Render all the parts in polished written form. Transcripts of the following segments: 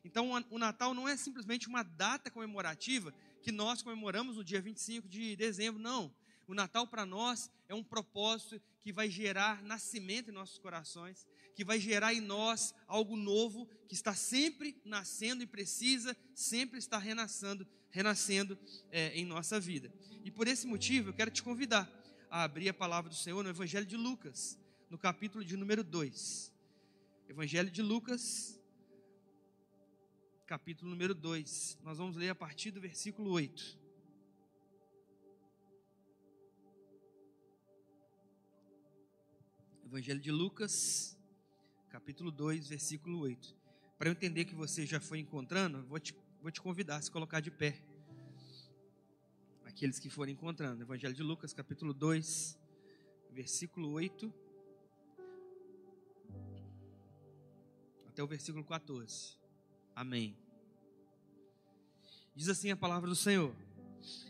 Então o Natal não é simplesmente uma data comemorativa que nós comemoramos no dia 25 de dezembro, não. O Natal para nós é um propósito que vai gerar nascimento em nossos corações, que vai gerar em nós algo novo, que está sempre nascendo e precisa sempre estar renascendo em nossa vida. E por esse motivo eu quero te convidar a abrir a palavra do Senhor no Evangelho de Lucas, no capítulo de número 2. Evangelho de Lucas, capítulo número 2. Nós vamos ler a partir do versículo 8. Evangelho de Lucas, capítulo 2, versículo 8. Para eu entender que você já foi encontrando, eu vou te convidar a se colocar de pé. Aqueles que forem encontrando. Evangelho de Lucas, capítulo 2, versículo 8, até o versículo 14. Amém. Diz assim a palavra do Senhor: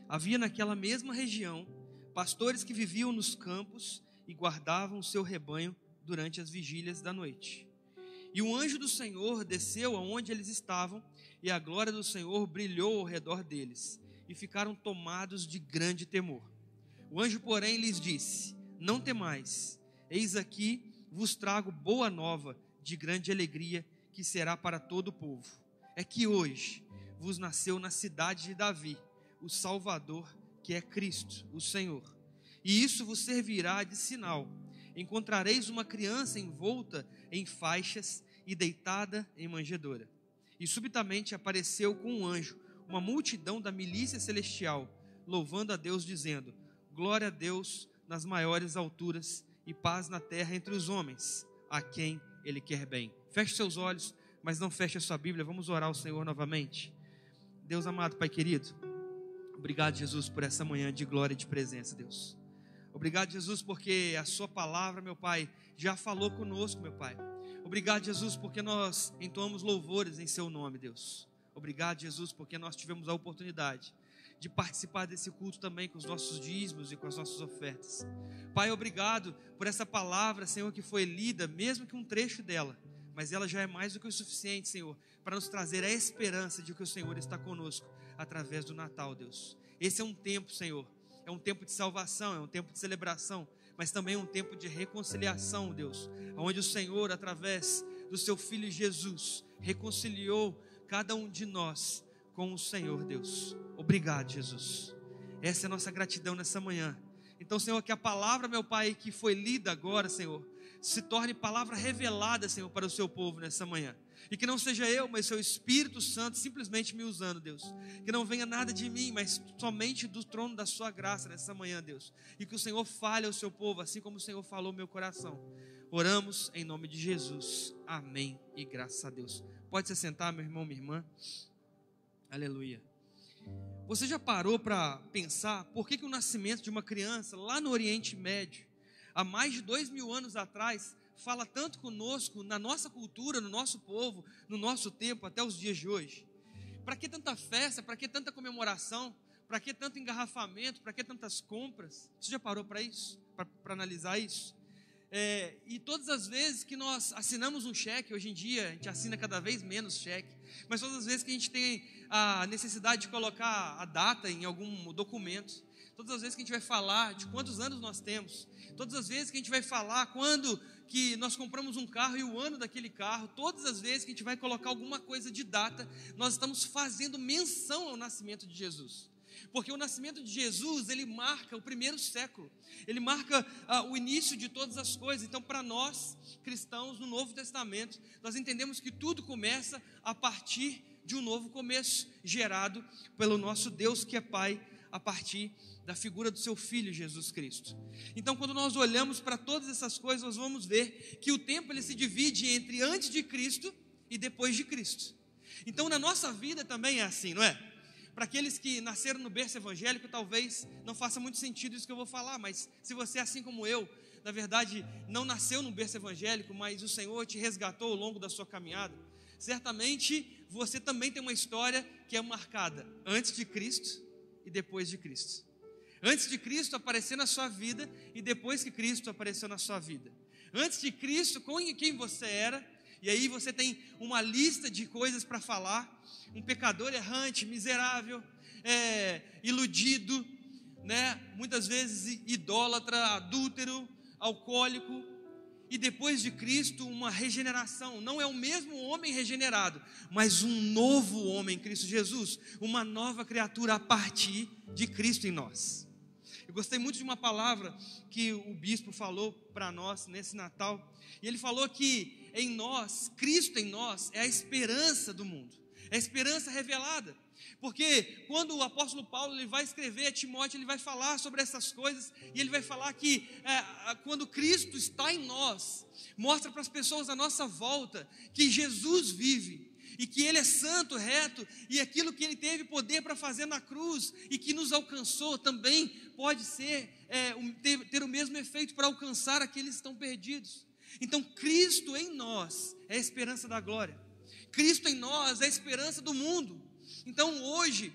havia naquela mesma região pastores que viviam nos campos e guardavam o seu rebanho durante as vigílias da noite. E um anjo do Senhor desceu aonde eles estavam, e a glória do Senhor brilhou ao redor deles, e ficaram tomados de grande temor. O anjo, porém, lhes disse: não temais, eis aqui vos trago boa nova de grande alegria, que será para todo o povo. É que hoje vos nasceu na cidade de Davi o Salvador, que é Cristo, o Senhor. E isso vos servirá de sinal: encontrareis uma criança envolta em faixas e deitada em manjedoura. E subitamente apareceu com um anjo uma multidão da milícia celestial, louvando a Deus, dizendo: glória a Deus nas maiores alturas e paz na terra entre os homens, a quem Ele quer bem. Feche seus olhos, mas não feche a sua Bíblia. Vamos orar ao Senhor novamente. Deus amado, Pai querido, obrigado, Jesus, por essa manhã de glória e de presença, Deus. Obrigado, Jesus, porque a sua palavra, meu Pai, já falou conosco, meu Pai. Obrigado, Jesus, porque nós entoamos louvores em seu nome, Deus. Obrigado, Jesus, porque nós tivemos a oportunidade de participar desse culto também com os nossos dízimos e com as nossas ofertas. Pai, obrigado por essa palavra, Senhor, que foi lida, mesmo que um trecho dela, mas ela já é mais do que o suficiente, Senhor, para nos trazer a esperança de que o Senhor está conosco através do Natal, Deus. Esse é um tempo, Senhor, é um tempo de salvação, é um tempo de celebração, mas também é um tempo de reconciliação, Deus, onde o Senhor, através do seu Filho Jesus, reconciliou cada um de nós com o Senhor, Deus. Obrigado, Jesus. Essa é a nossa gratidão nessa manhã. Então, Senhor, que a palavra, meu Pai, que foi lida agora, Senhor, se torne palavra revelada, Senhor, para o seu povo nessa manhã. E que não seja eu, mas seu Espírito Santo simplesmente me usando, Deus. Que não venha nada de mim, mas somente do trono da sua graça nessa manhã, Deus. E que o Senhor fale ao seu povo, assim como o Senhor falou ao meu coração. Oramos em nome de Jesus. Amém e graças a Deus. Pode se sentar, meu irmão, minha irmã. Aleluia. Você já parou para pensar por que o nascimento de uma criança lá no Oriente Médio, há mais de 2000 anos atrás, fala tanto conosco, na nossa cultura, no nosso povo, no nosso tempo, até os dias de hoje? Para que tanta festa, para que tanta comemoração, para que tanto engarrafamento, para que tantas compras? Você já parou para isso? Para analisar isso? E todas as vezes que nós assinamos um cheque, hoje em dia a gente assina cada vez menos cheque, mas todas as vezes que a gente tem a necessidade de colocar a data em algum documento, todas as vezes que a gente vai falar de quantos anos nós temos, todas as vezes que a gente vai falar quando que nós compramos um carro e o ano daquele carro, todas as vezes que a gente vai colocar alguma coisa de data, nós estamos fazendo menção ao nascimento de Jesus. Porque o nascimento de Jesus, ele marca o primeiro século, ele marca o início de todas as coisas. Então, para nós, cristãos, no Novo Testamento, nós entendemos que tudo começa a partir de um novo começo, gerado pelo nosso Deus que é Pai, a partir da figura do seu Filho, Jesus Cristo. Então, quando nós olhamos para todas essas coisas, nós vamos ver que o tempo ele se divide entre antes de Cristo e depois de Cristo. Então, na nossa vida também é assim, não é? Para aqueles que nasceram no berço evangélico, talvez não faça muito sentido isso que eu vou falar, mas se você, assim como eu, na verdade, não nasceu no berço evangélico, mas o Senhor te resgatou ao longo da sua caminhada, certamente você também tem uma história que é marcada antes de Cristo e depois de Cristo. Antes de Cristo aparecer na sua vida e depois que Cristo apareceu na sua vida. Antes de Cristo, com quem você era, e aí você tem uma lista de coisas para falar, um pecador errante, miserável, iludido, né? Muitas vezes idólatra, adúltero, alcoólico, e depois de Cristo uma regeneração. Não é o mesmo homem regenerado, mas um novo homem em Cristo Jesus, uma nova criatura a partir de Cristo em nós. Eu gostei muito de uma palavra que o bispo falou para nós nesse Natal, e ele falou que em nós, Cristo em nós é a esperança do mundo, é a esperança revelada. Porque quando o apóstolo Paulo ele vai escrever a Timóteo, ele vai falar sobre essas coisas, e ele vai falar que quando Cristo está em nós, mostra para as pessoas à nossa volta que Jesus vive, e que Ele é santo, reto, e aquilo que Ele teve poder para fazer na cruz, e que nos alcançou, também pode ser, ter o mesmo efeito para alcançar aqueles que estão perdidos. Então Cristo em nós é a esperança da glória, Cristo em nós é a esperança do mundo. Então hoje,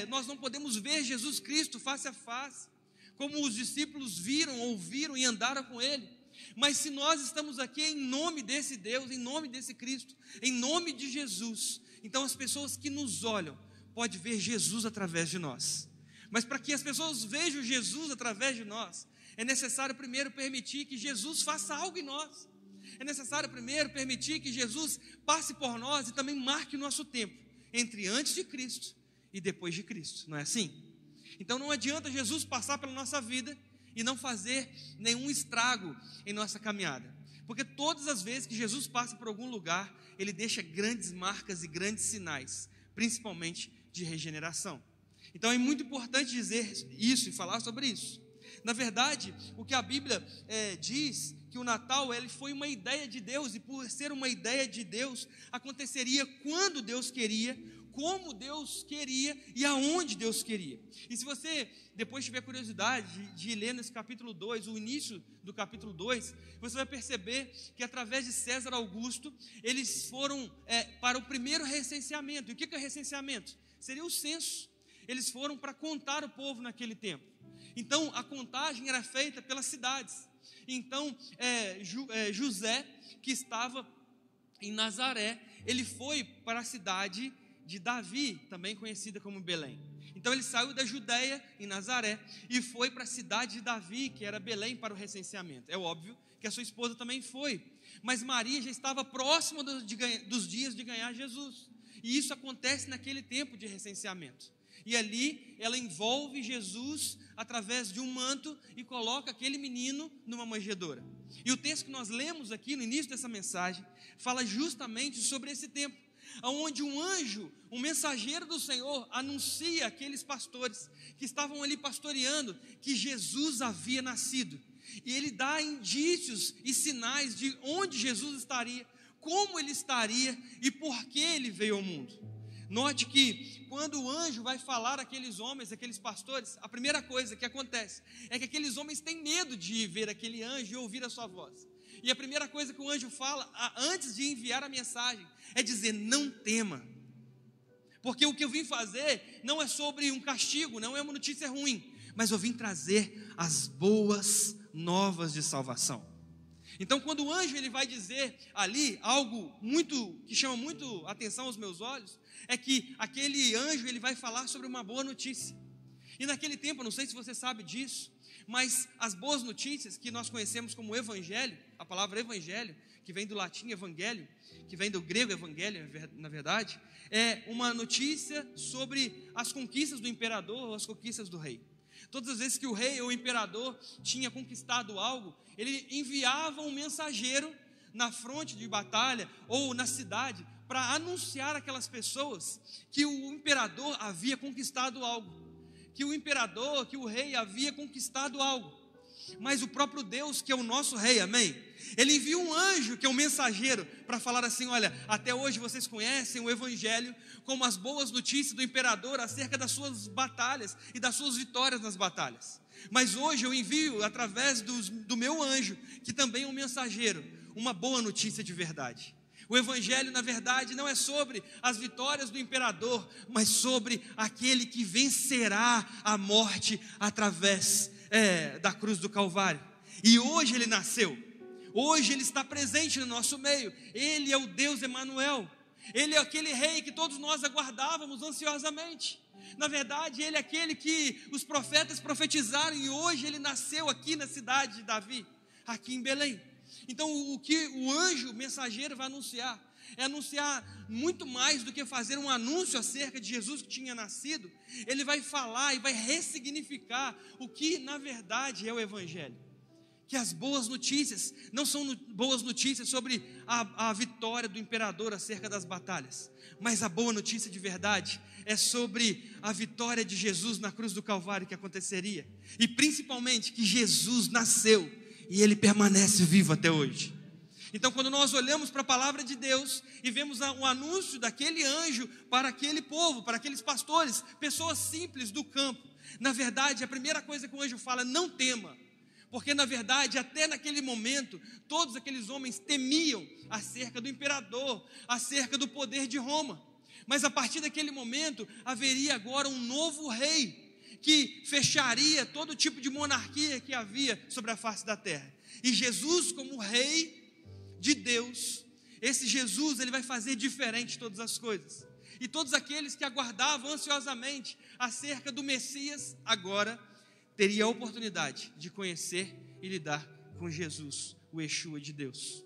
nós não podemos ver Jesus Cristo face a face, como os discípulos viram, ouviram e andaram com Ele. Mas se nós estamos aqui em nome desse Deus, em nome desse Cristo, em nome de Jesus, então as pessoas que nos olham, podem ver Jesus através de nós. Mas para que as pessoas vejam Jesus através de nós, é necessário primeiro permitir que Jesus faça algo em nós. É necessário primeiro permitir que Jesus passe por nós e também marque o nosso tempo, entre antes de Cristo e depois de Cristo, não é assim? Então não adianta Jesus passar pela nossa vida e não fazer nenhum estrago em nossa caminhada, porque todas as vezes que Jesus passa por algum lugar, Ele deixa grandes marcas e grandes sinais, principalmente de regeneração. Então é muito importante dizer isso e falar sobre isso. Na verdade, o que a Bíblia diz, que o Natal ele foi uma ideia de Deus, e por ser uma ideia de Deus, aconteceria quando Deus queria, como Deus queria e aonde Deus queria. E se você depois tiver curiosidade de ler nesse capítulo 2, o início do capítulo 2, você vai perceber que através de César Augusto, eles foram para o primeiro recenseamento. E o que é recenseamento? Seria o censo. Eles foram para contar o povo naquele tempo. Então a contagem era feita pelas cidades. Então José, que estava em Nazaré, ele foi para a cidade de Davi, também conhecida como Belém. Então ele saiu da Judeia, em Nazaré, e foi para a cidade de Davi, que era Belém, para o recenseamento. É óbvio que a sua esposa também foi, mas Maria já estava próxima dos dias de ganhar Jesus, e isso acontece naquele tempo de recenseamento. E ali ela envolve Jesus através de um manto e coloca aquele menino numa manjedoura. E o texto que nós lemos aqui no início dessa mensagem fala justamente sobre esse tempo, onde um anjo, um mensageiro do Senhor, anuncia àqueles pastores que estavam ali pastoreando que Jesus havia nascido. E ele dá indícios e sinais de onde Jesus estaria, como ele estaria e por que ele veio ao mundo. Note que quando o anjo vai falar àqueles homens, àqueles pastores, a primeira coisa que acontece é que aqueles homens têm medo de ver aquele anjo e ouvir a sua voz. E a primeira coisa que o anjo fala, antes de enviar a mensagem, é dizer: não tema, porque o que eu vim fazer não é sobre um castigo, não é uma notícia ruim, mas eu vim trazer as boas novas de salvação. Então quando o anjo ele vai dizer ali algo que chama muito atenção aos meus olhos, é que aquele anjo ele vai falar sobre uma boa notícia. E naquele tempo, não sei se você sabe disso, mas as boas notícias que nós conhecemos como evangelho, a palavra evangelho, que vem do latim evangelho, que vem do grego evangelho, na verdade, é uma notícia sobre as conquistas do imperador ou as conquistas do rei. Todas as vezes que o rei ou o imperador tinha conquistado algo, ele enviava um mensageiro na fronte de batalha ou na cidade para anunciar àquelas pessoas que o imperador havia conquistado algo, que o imperador, que o rei havia conquistado algo. Mas o próprio Deus, que é o nosso rei, amém? Ele envia um anjo, que é um mensageiro, para falar assim: olha, até hoje vocês conhecem o evangelho como as boas notícias do imperador acerca das suas batalhas e das suas vitórias nas batalhas. Mas hoje eu envio através do meu anjo, que também é um mensageiro, uma boa notícia de verdade. O evangelho, na verdade, não é sobre as vitórias do imperador, mas sobre aquele que vencerá a morte através da cruz do Calvário. E hoje ele nasceu. Hoje Ele está presente no nosso meio. Ele é o Deus Emanuel. Ele é aquele rei que todos nós aguardávamos ansiosamente. Na verdade, Ele é aquele que os profetas profetizaram, e hoje Ele nasceu aqui na cidade de Davi, aqui em Belém. Então, o que o anjo mensageiro vai anunciar? É anunciar muito mais do que fazer um anúncio acerca de Jesus que tinha nascido. Ele vai falar e vai ressignificar o que na verdade é o Evangelho. Que as boas notícias não são boas notícias sobre a vitória do imperador acerca das batalhas, mas a boa notícia de verdade é sobre a vitória de Jesus na cruz do Calvário que aconteceria, e principalmente que Jesus nasceu e Ele permanece vivo até hoje. Então, quando nós olhamos para a palavra de Deus e vemos o anúncio daquele anjo para aquele povo, para aqueles pastores, pessoas simples do campo, na verdade a primeira coisa que o anjo fala: não tema. Porque na verdade, até naquele momento, todos aqueles homens temiam acerca do imperador, acerca do poder de Roma. Mas a partir daquele momento, haveria agora um novo rei, que fecharia todo tipo de monarquia que havia sobre a face da terra. E Jesus, como rei de Deus, esse Jesus, ele vai fazer diferente todas as coisas. E todos aqueles que aguardavam ansiosamente acerca do Messias, agora teria a oportunidade de conhecer e lidar com Jesus, o Yeshua de Deus.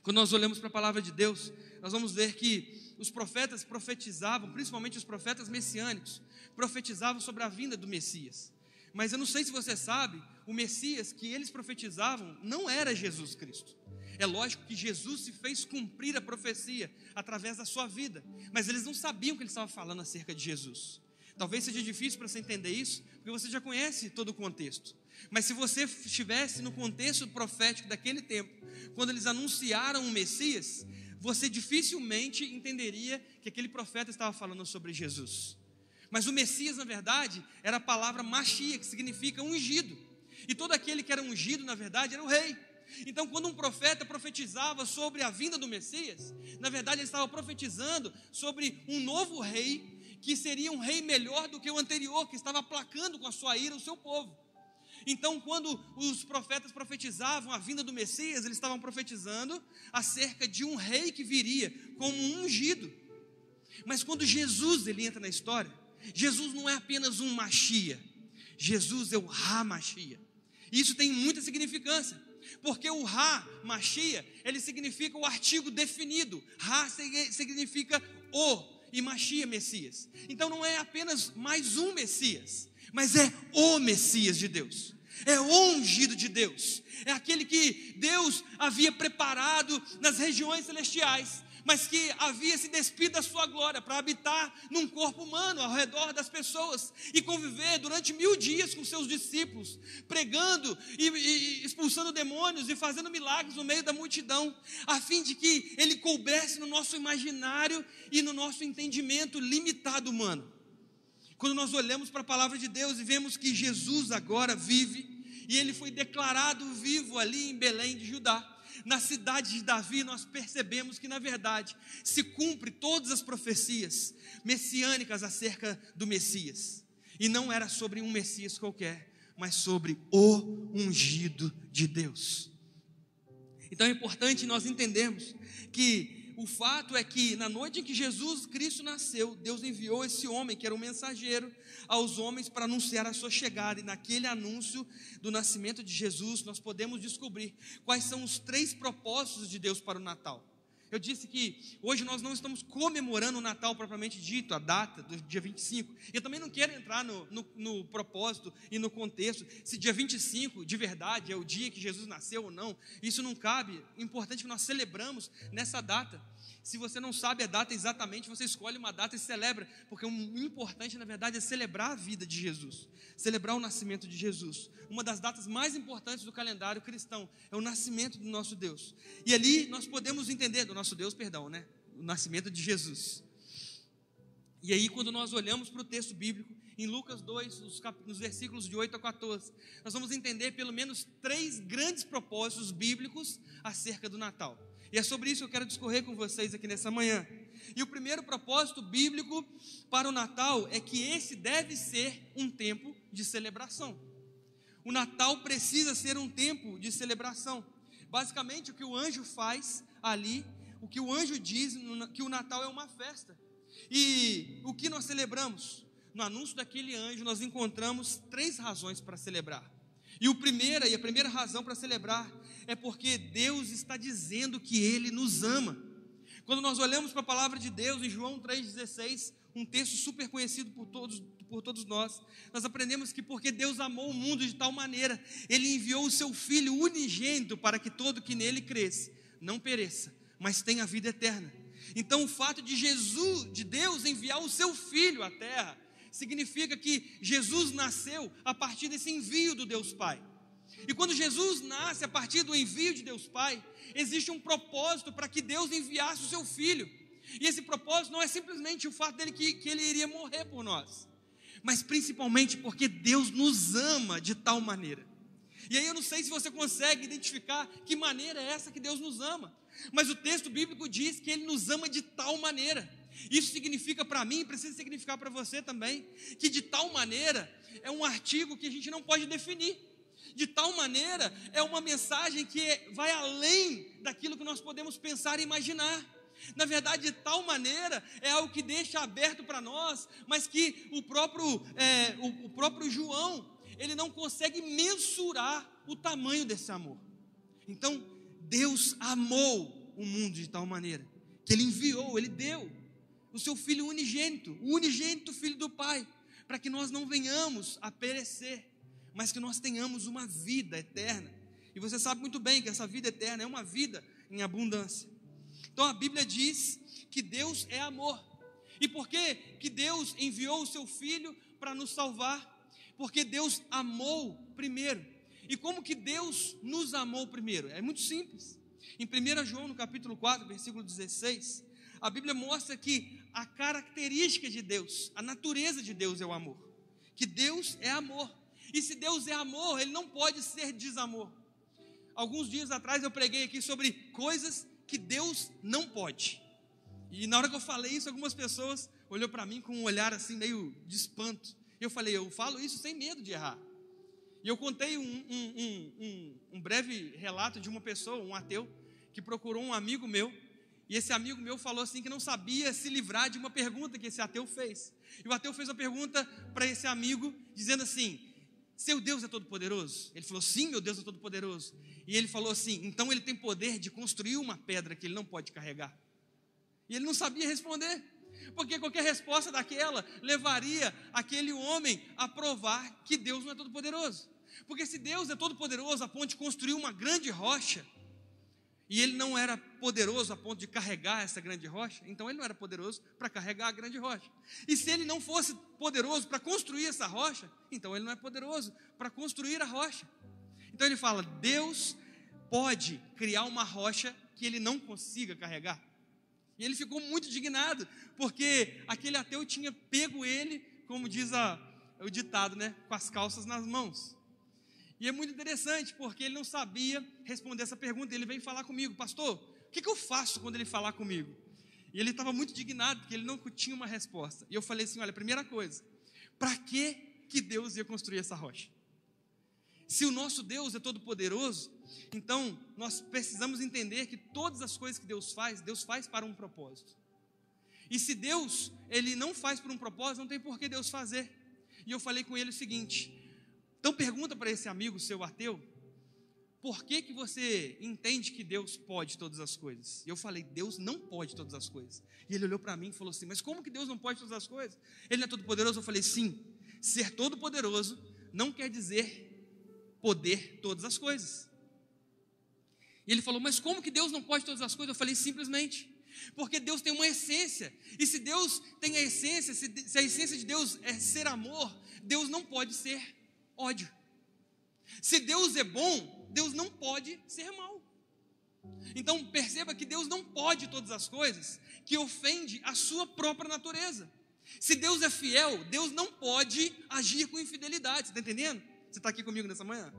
Quando nós olhamos para a palavra de Deus, nós vamos ver que os profetas profetizavam, principalmente os profetas messiânicos, profetizavam sobre a vinda do Messias. Mas eu não sei se você sabe, o Messias que eles profetizavam não era Jesus Cristo. É lógico que Jesus se fez cumprir a profecia através da sua vida, mas eles não sabiam que ele estava falando acerca de Jesus. Talvez seja difícil para você entender isso, porque você já conhece todo o contexto. Mas se você estivesse no contexto profético daquele tempo, quando eles anunciaram o Messias, você dificilmente entenderia que aquele profeta estava falando sobre Jesus. Mas o Messias, na verdade, era a palavra Mashiach, que significa ungido. E todo aquele que era ungido, na verdade, era o rei. Então, quando um profeta profetizava sobre a vinda do Messias, na verdade ele estava profetizando sobre um novo rei, que seria um rei melhor do que o anterior, que estava aplacando com a sua ira o seu povo. Então, quando os profetas profetizavam a vinda do Messias, eles estavam profetizando acerca de um rei que viria como um ungido. Mas quando Jesus ele entra na história, Jesus não é apenas um Mashiach, Jesus é o Ha-Mashiach. Isso tem muita significância, porque o Ha-Mashiach, ele significa o artigo definido. Ha significa o, e Mashiach, Messias. Então não é apenas mais um Messias, mas é o Messias de Deus, é o ungido de Deus, é aquele que Deus havia preparado nas regiões celestiais, mas que havia se despido da sua glória para habitar num corpo humano ao redor das pessoas e conviver durante 1000 dias com seus discípulos, pregando e expulsando demônios e fazendo milagres no meio da multidão, a fim de que ele coubesse no nosso imaginário e no nosso entendimento limitado humano. Quando nós olhamos para a palavra de Deus e vemos que Jesus agora vive, e ele foi declarado vivo ali em Belém de Judá, na cidade de Davi, nós percebemos que na verdade se cumpre todas as profecias messiânicas acerca do Messias, e não era sobre um Messias qualquer, mas sobre o ungido de Deus. Então é importante nós entendermos que o fato é que na noite em que Jesus Cristo nasceu, Deus enviou esse homem que era um mensageiro aos homens para anunciar a sua chegada, e naquele anúncio do nascimento de Jesus nós podemos descobrir quais são os 3 propósitos de Deus para o Natal. Eu disse que hoje nós não estamos comemorando o Natal propriamente dito, a data do dia 25. Eu também não quero entrar no propósito e no contexto, se dia 25 de verdade é o dia que Jesus nasceu ou não. Isso não cabe. O importante é que nós celebramos nessa data. Se você não sabe a data exatamente, você escolhe uma data e celebra, porque o importante na verdade é celebrar a vida de Jesus, celebrar o nascimento de Jesus. Uma das datas mais importantes do calendário cristão é o nascimento do nosso Deus. E ali nós podemos entender, do nosso Deus, né? O nascimento de Jesus. E aí quando nós olhamos para o texto bíblico, em Lucas 2, nos versículos de 8 a 14, nós vamos entender pelo menos 3 grandes propósitos bíblicos acerca do Natal. E é sobre isso que eu quero discorrer com vocês aqui nessa manhã. E o primeiro propósito bíblico para o Natal é que esse deve ser um tempo de celebração. O Natal precisa ser um tempo de celebração. Basicamente, o que o anjo faz ali, o que o anjo diz, que o Natal é uma festa. E o que nós celebramos? No anúncio daquele anjo, nós encontramos 3 razões para celebrar. E a primeira razão para celebrar é porque Deus está dizendo que Ele nos ama. Quando nós olhamos para a palavra de Deus, em João 3,16, um texto super conhecido por todos nós aprendemos que porque Deus amou o mundo de tal maneira, Ele enviou o seu Filho unigênito para que todo que nele cresça, não pereça, mas tenha vida eterna. Então o fato de Deus enviar o seu Filho à terra, significa que Jesus nasceu a partir desse envio do Deus Pai. E quando Jesus nasce a partir do envio de Deus Pai, existe um propósito para que Deus enviasse o seu Filho. E esse propósito não é simplesmente o fato dele que ele iria morrer por nós, mas principalmente porque Deus nos ama de tal maneira. E aí eu não sei se você consegue identificar que maneira é essa que Deus nos ama, mas o texto bíblico diz que Ele nos ama de tal maneira. Isso significa para mim, precisa significar para você também, que de tal maneira é um artigo que a gente não pode definir. De tal maneira é uma mensagem que vai além daquilo que nós podemos pensar e imaginar. Na verdade, de tal maneira é algo que deixa aberto para nós, mas que o próprio João, ele não consegue mensurar o tamanho desse amor. Então, Deus amou o mundo de tal maneira que Ele enviou, Ele deu o seu Filho unigênito, o unigênito Filho do Pai, para que nós não venhamos a perecer, mas que nós tenhamos uma vida eterna. E você sabe muito bem que essa vida eterna é uma vida em abundância. Então a Bíblia diz que Deus é amor. E por que Deus enviou o seu Filho para nos salvar? Porque Deus amou primeiro. E como que Deus nos amou primeiro? É muito simples. Em 1 João, no capítulo 4, versículo 16, a Bíblia mostra que a característica de Deus, a natureza de Deus é o amor. Que Deus é amor. E se Deus é amor, Ele não pode ser desamor. Alguns dias atrás eu preguei aqui sobre coisas que Deus não pode. E na hora que eu falei isso, algumas pessoas olhou para mim com um olhar assim meio de espanto. Eu falei, eu falo isso sem medo de errar. E eu contei um breve relato de uma pessoa, um ateu, que procurou um amigo meu. E esse amigo meu falou assim que não sabia se livrar de uma pergunta que esse ateu fez. E o ateu fez uma pergunta para esse amigo, dizendo assim: seu Deus é todo poderoso? Ele falou, sim, meu Deus é todo poderoso. E ele falou assim, então Ele tem poder de construir uma pedra que Ele não pode carregar. E ele não sabia responder, porque qualquer resposta daquela levaria aquele homem a provar que Deus não é todo poderoso. Porque se Deus é todo poderoso a ponto de construir uma grande rocha, e Ele não era poderoso a ponto de carregar essa grande rocha, então Ele não era poderoso para carregar a grande rocha. E se Ele não fosse poderoso para construir essa rocha, então Ele não é poderoso para construir a rocha. Então Ele fala, Deus pode criar uma rocha que Ele não consiga carregar. E ele ficou muito indignado, porque aquele ateu tinha pego ele, como diz o ditado, né, com as calças nas mãos. E é muito interessante, porque ele não sabia responder essa pergunta. Ele veio falar comigo, pastor, o que eu faço quando ele falar comigo? E ele estava muito indignado, porque ele não tinha uma resposta. E eu falei assim, olha, primeira coisa, para que Deus ia construir essa rocha? Se o nosso Deus é todo poderoso, então nós precisamos entender que todas as coisas que Deus faz para um propósito. E se Deus, Ele não faz por um propósito, não tem por que Deus fazer. E eu falei com ele o seguinte, então pergunta para esse amigo seu ateu, por que você entende que Deus pode todas as coisas? E eu falei, Deus não pode todas as coisas. E ele olhou para mim e falou assim, mas como que Deus não pode todas as coisas? Ele não é todo poderoso? Eu falei, sim, ser todo poderoso não quer dizer poder todas as coisas. E ele falou, mas como que Deus não pode todas as coisas? Eu falei, simplesmente, porque Deus tem uma essência, e se Deus tem a essência, se a essência de Deus é ser amor, Deus não pode ser ódio. Se Deus é bom, Deus não pode ser mau. Então perceba que Deus não pode todas as coisas que ofende a sua própria natureza. Se Deus é fiel, Deus não pode agir com infidelidade, você está entendendo? Você está aqui comigo nessa manhã?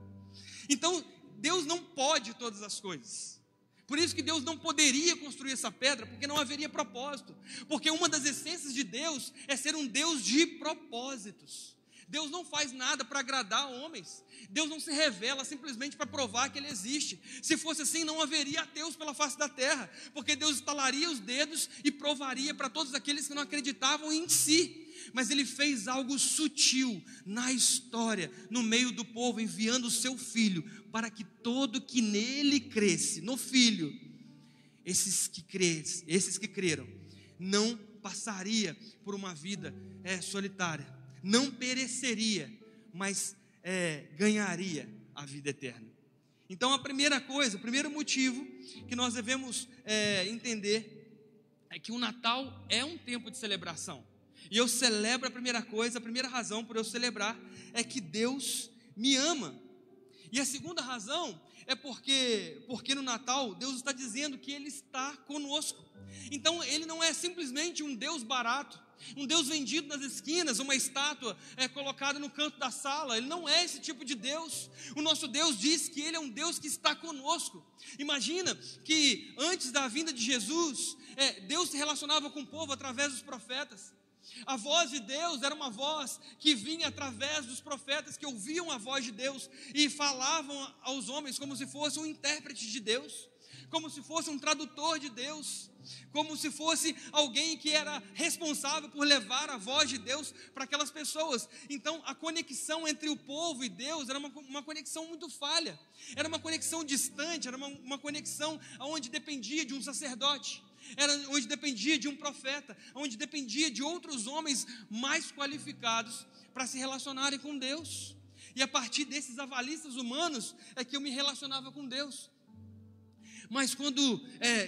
Então, Deus não pode todas as coisas. Por isso que Deus não poderia construir essa pedra, porque não haveria propósito. Porque uma das essências de Deus é ser um Deus de propósitos. Deus não faz nada para agradar homens. Deus não se revela simplesmente para provar que Ele existe. Se fosse assim, não haveria ateus pela face da terra, porque Deus estalaria os dedos e provaria para todos aqueles que não acreditavam em si. Mas Ele fez algo sutil na história, no meio do povo, enviando o seu Filho, para que todo que nele cresce, no Filho, esses que creram, não passaria por uma vida solitária, não pereceria, mas ganharia a vida eterna. Então a primeira coisa, o primeiro motivo que nós devemos entender é que o Natal é um tempo de celebração. E eu celebro a primeira razão por eu celebrar é que Deus me ama. E a segunda razão é porque no Natal Deus está dizendo que Ele está conosco. Então Ele não é simplesmente um Deus barato, um Deus vendido nas esquinas, uma estátua colocada no canto da sala. Ele não é esse tipo de Deus. O nosso Deus diz que Ele é um Deus que está conosco. Imagina que antes da vinda de Jesus, Deus se relacionava com o povo através dos profetas. A voz de Deus era uma voz que vinha através dos profetas, que ouviam a voz de Deus e falavam aos homens como se fosse um intérprete de Deus, como se fosse um tradutor de Deus, como se fosse alguém que era responsável por levar a voz de Deus para aquelas pessoas. Então a conexão entre o povo e Deus era uma conexão muito falha, era uma conexão distante, era uma conexão onde dependia de um sacerdote, era onde dependia de um profeta, onde dependia de outros homens mais qualificados para se relacionarem com Deus. E a partir desses avalistas humanos é que eu me relacionava com Deus. Mas quando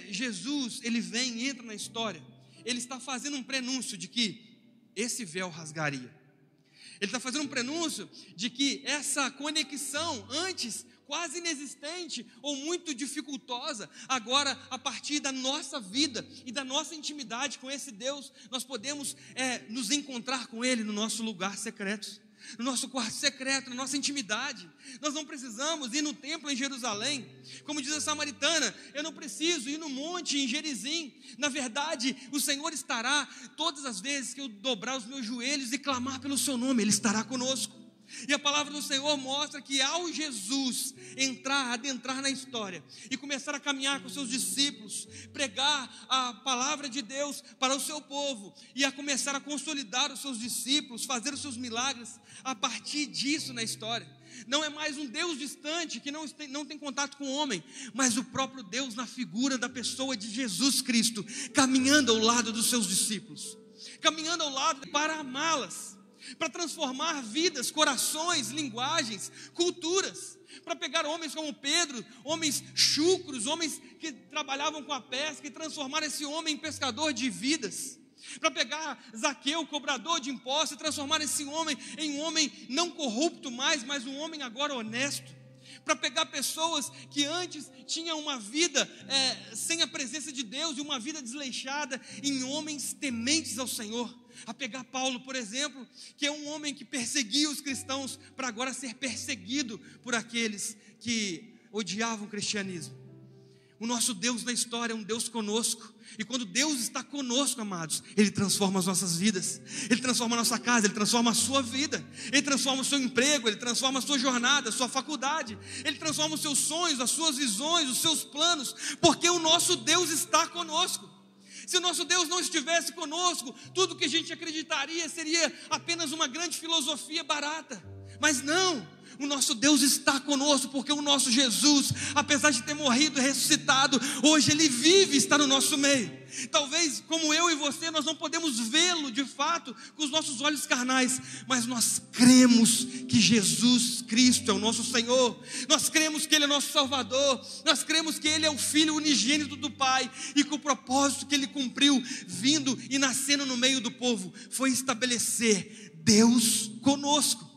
Jesus, Ele vem e entra na história, Ele está fazendo um prenúncio de que esse véu rasgaria. Ele está fazendo um prenúncio de que essa conexão antes quase inexistente ou muito dificultosa, agora a partir da nossa vida e da nossa intimidade com esse Deus, nós podemos nos encontrar com Ele no nosso lugar secreto, no nosso quarto secreto, na nossa intimidade. Nós não precisamos ir no templo em Jerusalém, como diz a samaritana, eu não preciso ir no monte em Gerizim. Na verdade, o Senhor estará todas as vezes que eu dobrar os meus joelhos e clamar pelo seu nome, Ele estará conosco. E a palavra do Senhor mostra que ao Jesus adentrar na história e começar a caminhar com seus discípulos, pregar a palavra de Deus para o seu povo e a começar a consolidar os seus discípulos, fazer os seus milagres, a partir disso na história, não é mais um Deus distante que não tem contato com o homem, mas o próprio Deus na figura da pessoa de Jesus Cristo, caminhando ao lado dos seus discípulos, caminhando ao lado para amá-las, para transformar vidas, corações, linguagens, culturas, para pegar homens como Pedro, homens chucros, homens que trabalhavam com a pesca e transformar esse homem em pescador de vidas, para pegar Zaqueu, cobrador de impostos, e transformar esse homem em um homem não corrupto mais, mas um homem agora honesto, para pegar pessoas que antes tinham uma vida sem a presença de Deus e uma vida desleixada, em homens tementes ao Senhor. A pegar Paulo, por exemplo, que é um homem que perseguia os cristãos, para agora ser perseguido por aqueles que odiavam o cristianismo. O nosso Deus na história é um Deus conosco, e quando Deus está conosco, amados, Ele transforma as nossas vidas, Ele transforma a nossa casa, Ele transforma a sua vida, Ele transforma o seu emprego, Ele transforma a sua jornada, a sua faculdade, Ele transforma os seus sonhos, as suas visões, os seus planos, porque o nosso Deus está conosco. Se o nosso Deus não estivesse conosco, tudo que a gente acreditaria seria apenas uma grande filosofia barata. Mas não, o nosso Deus está conosco, porque o nosso Jesus, apesar de ter morrido e ressuscitado, hoje Ele vive e está no nosso meio. Talvez, como eu e você, nós não podemos vê-lo de fato com os nossos olhos carnais, mas nós cremos que Jesus Cristo é o nosso Senhor, nós cremos que Ele é nosso Salvador, nós cremos que Ele é o Filho unigênito do Pai, e que o propósito que Ele cumpriu, vindo e nascendo no meio do povo, foi estabelecer Deus conosco.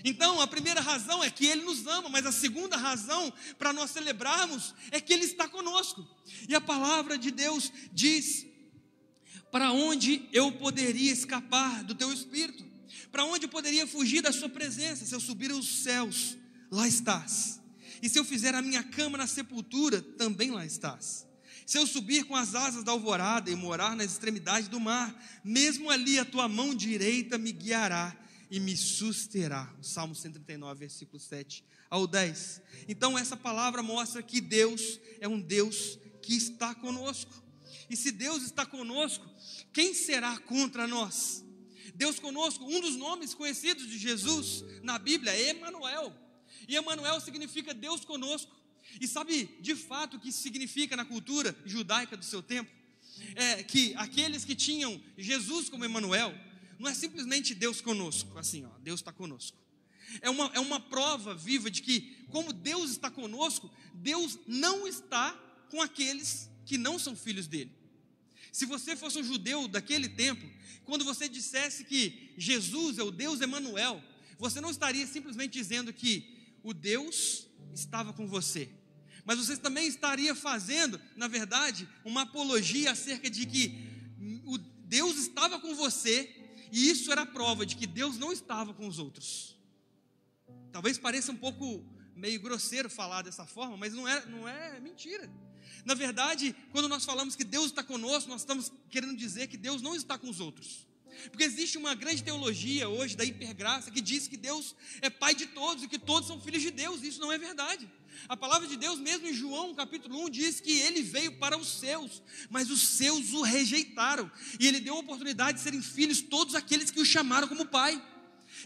Então a primeira razão é que Ele nos ama, mas a segunda razão para nós celebrarmos é que Ele está conosco. E a palavra de Deus diz: para onde eu poderia escapar do Teu Espírito? Para onde eu poderia fugir da Sua presença? Se eu subir aos céus, lá estás. E se eu fizer a minha cama na sepultura, também lá estás. Se eu subir com as asas da alvorada e morar nas extremidades do mar, mesmo ali a Tua mão direita me guiará, e me susterá. Salmo 139, versículo 7 ao 10. Então essa palavra mostra que Deus é um Deus que está conosco. E se Deus está conosco, quem será contra nós? Deus conosco, um dos nomes conhecidos de Jesus na Bíblia é Emanuel. E Emanuel significa Deus conosco. E sabe de fato o que isso significa na cultura judaica do seu tempo? É que aqueles que tinham Jesus como Emanuel, não é simplesmente Deus conosco, assim, ó, Deus está conosco. É uma prova viva de que, como Deus está conosco, Deus não está com aqueles que não são filhos dele. Se você fosse um judeu daquele tempo, quando você dissesse que Jesus é o Deus Emanuel, você não estaria simplesmente dizendo que o Deus estava com você, mas você também estaria fazendo, na verdade, uma apologia acerca de que o Deus estava com você, e isso era a prova de que Deus não estava com os outros. Talvez pareça um pouco meio grosseiro falar dessa forma, mas não é mentira. Na verdade, quando nós falamos que Deus está conosco, nós estamos querendo dizer que Deus não está com os outros. Porque existe uma grande teologia hoje da hipergraça que diz que Deus é pai de todos e que todos são filhos de Deus. Isso não é verdade. A palavra de Deus mesmo em João capítulo 1 diz que ele veio para os seus, mas os seus o rejeitaram. E ele deu a oportunidade de serem filhos todos aqueles que o chamaram como pai.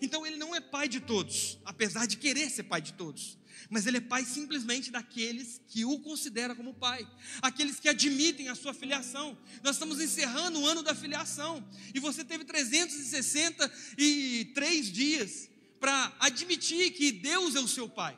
Então ele não é pai de todos, apesar de querer ser pai de todos, mas ele é pai simplesmente daqueles que o consideram como pai, aqueles que admitem a sua filiação. Nós estamos encerrando o ano da filiação, e você teve 363 dias para admitir que Deus é o seu pai,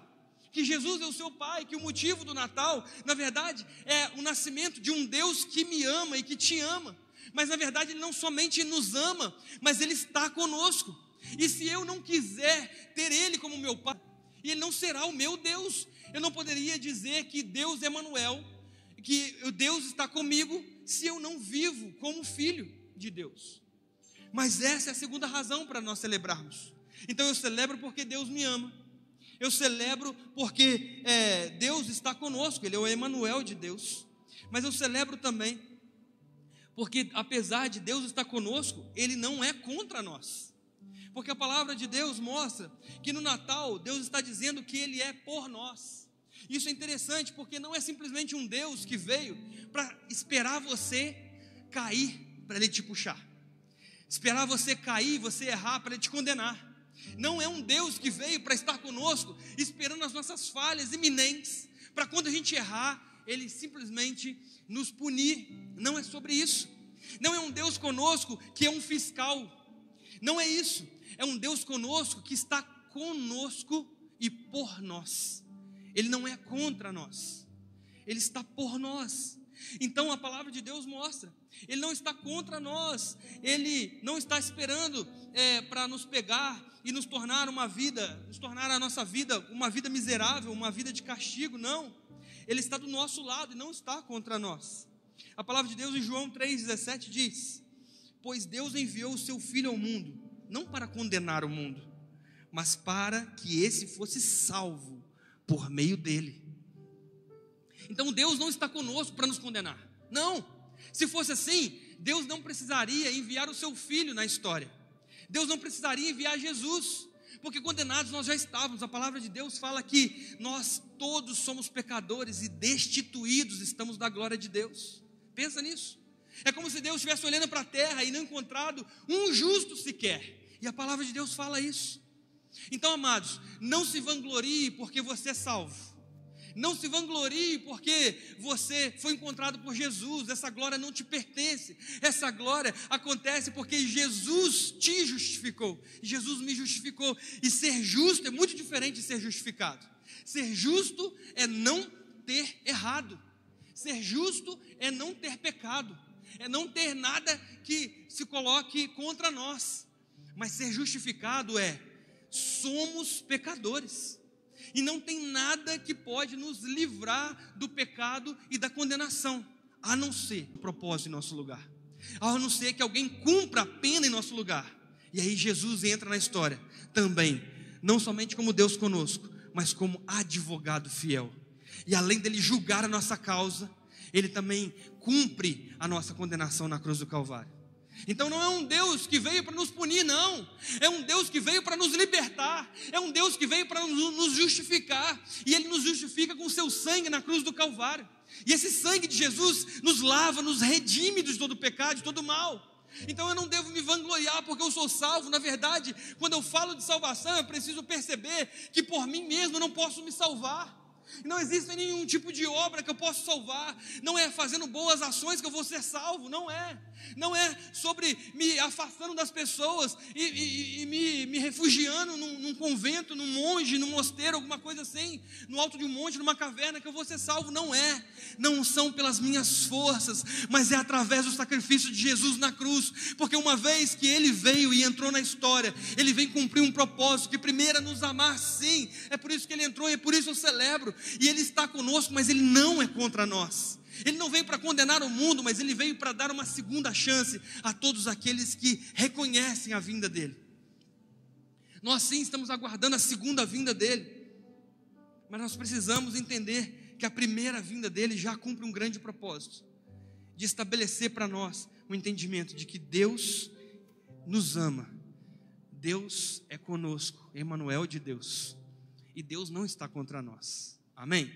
que Jesus é o seu pai, que o motivo do Natal, na verdade, é o nascimento de um Deus que me ama e que te ama. Mas na verdade ele não somente nos ama, mas ele está conosco. E se eu não quiser ter ele como meu pai, ele não será o meu Deus. Eu não poderia dizer que Deus é Emanuel, que o Deus está comigo, se eu não vivo como filho de Deus. Mas essa é a segunda razão para nós celebrarmos. Então eu celebro porque Deus me ama. Eu celebro porque Deus está conosco, ele é o Emanuel de Deus. Mas eu celebro também porque, apesar de Deus estar conosco, ele não é contra nós. Porque a palavra de Deus mostra que no Natal Deus está dizendo que ele é por nós. Isso é interessante porque não é simplesmente um Deus que veio para esperar você cair para ele te puxar, esperar você cair, você errar para ele te condenar. Não é um Deus que veio para estar conosco esperando as nossas falhas iminentes, para quando a gente errar ele simplesmente nos punir. Não é sobre isso. Não é um Deus conosco que é um fiscal. Não é isso. É um Deus conosco que está conosco e por nós. Ele não é contra nós, ele está por nós. Então a palavra de Deus mostra, ele não está contra nós, ele não está esperando para nos pegar e nos tornar a nossa vida uma vida miserável, uma vida de castigo. Não, ele está do nosso lado e não está contra nós. A palavra de Deus em João 3,17 diz: pois Deus enviou o seu Filho ao mundo, não para condenar o mundo, mas para que esse fosse salvo por meio dele. Então Deus não está conosco para nos condenar. Não, se fosse assim, Deus não precisaria enviar o seu Filho na história. Deus não precisaria enviar Jesus, porque condenados nós já estávamos. A palavra de Deus fala que nós todos somos pecadores e destituídos estamos da glória de Deus. Pensa nisso. É como se Deus estivesse olhando para a terra e não encontrado um justo sequer. E a palavra de Deus fala isso. Então, amados, não se vanglorie porque você é salvo. Não se vanglorie porque você foi encontrado por Jesus. Essa glória não te pertence. Essa glória acontece porque Jesus te justificou. Jesus me justificou. E ser justo é muito diferente de ser justificado. Ser justo é não ter errado. Ser justo é não ter pecado. É não ter nada que se coloque contra nós. Mas ser justificado somos pecadores. E não tem nada que pode nos livrar do pecado e da condenação, a não ser o propósito em nosso lugar, a não ser que alguém cumpra a pena em nosso lugar. E aí Jesus entra na história também, não somente como Deus conosco, mas como advogado fiel. E além dele julgar a nossa causa, ele também cumpre a nossa condenação na cruz do Calvário. Então não é um Deus que veio para nos punir, não. É um Deus que veio para nos libertar. É um Deus que veio para nos justificar. E Ele nos justifica com o seu sangue na cruz do Calvário. E esse sangue de Jesus nos lava, nos redime de todo pecado, de todo mal. Então eu não devo me vangloriar porque eu sou salvo. Na verdade, quando eu falo de salvação, eu preciso perceber que por mim mesmo eu não posso me salvar. Não existe nenhum tipo de obra que eu possa salvar. Não é fazendo boas ações que eu vou ser salvo. Não é. Não é sobre me afastando das pessoas e me refugiando num convento, num monge, num mosteiro, alguma coisa assim, no alto de um monte, numa caverna, que eu vou ser salvo. Não é. Não são pelas minhas forças, mas é através do sacrifício de Jesus na cruz. Porque uma vez que Ele veio e entrou na história, Ele vem cumprir um propósito, que primeiro é nos amar, sim. É por isso que Ele entrou e é por isso eu celebro. E Ele está conosco, mas Ele não é contra nós. Ele não veio para condenar o mundo, mas Ele veio para dar uma segunda chance a todos aqueles que reconhecem a vinda dEle. Nós sim estamos aguardando a segunda vinda dEle, mas nós precisamos entender que a primeira vinda dEle já cumpre um grande propósito, de estabelecer para nós o entendimento de que Deus nos ama, Deus é conosco, Emmanuel de Deus, e Deus não está contra nós. Amém?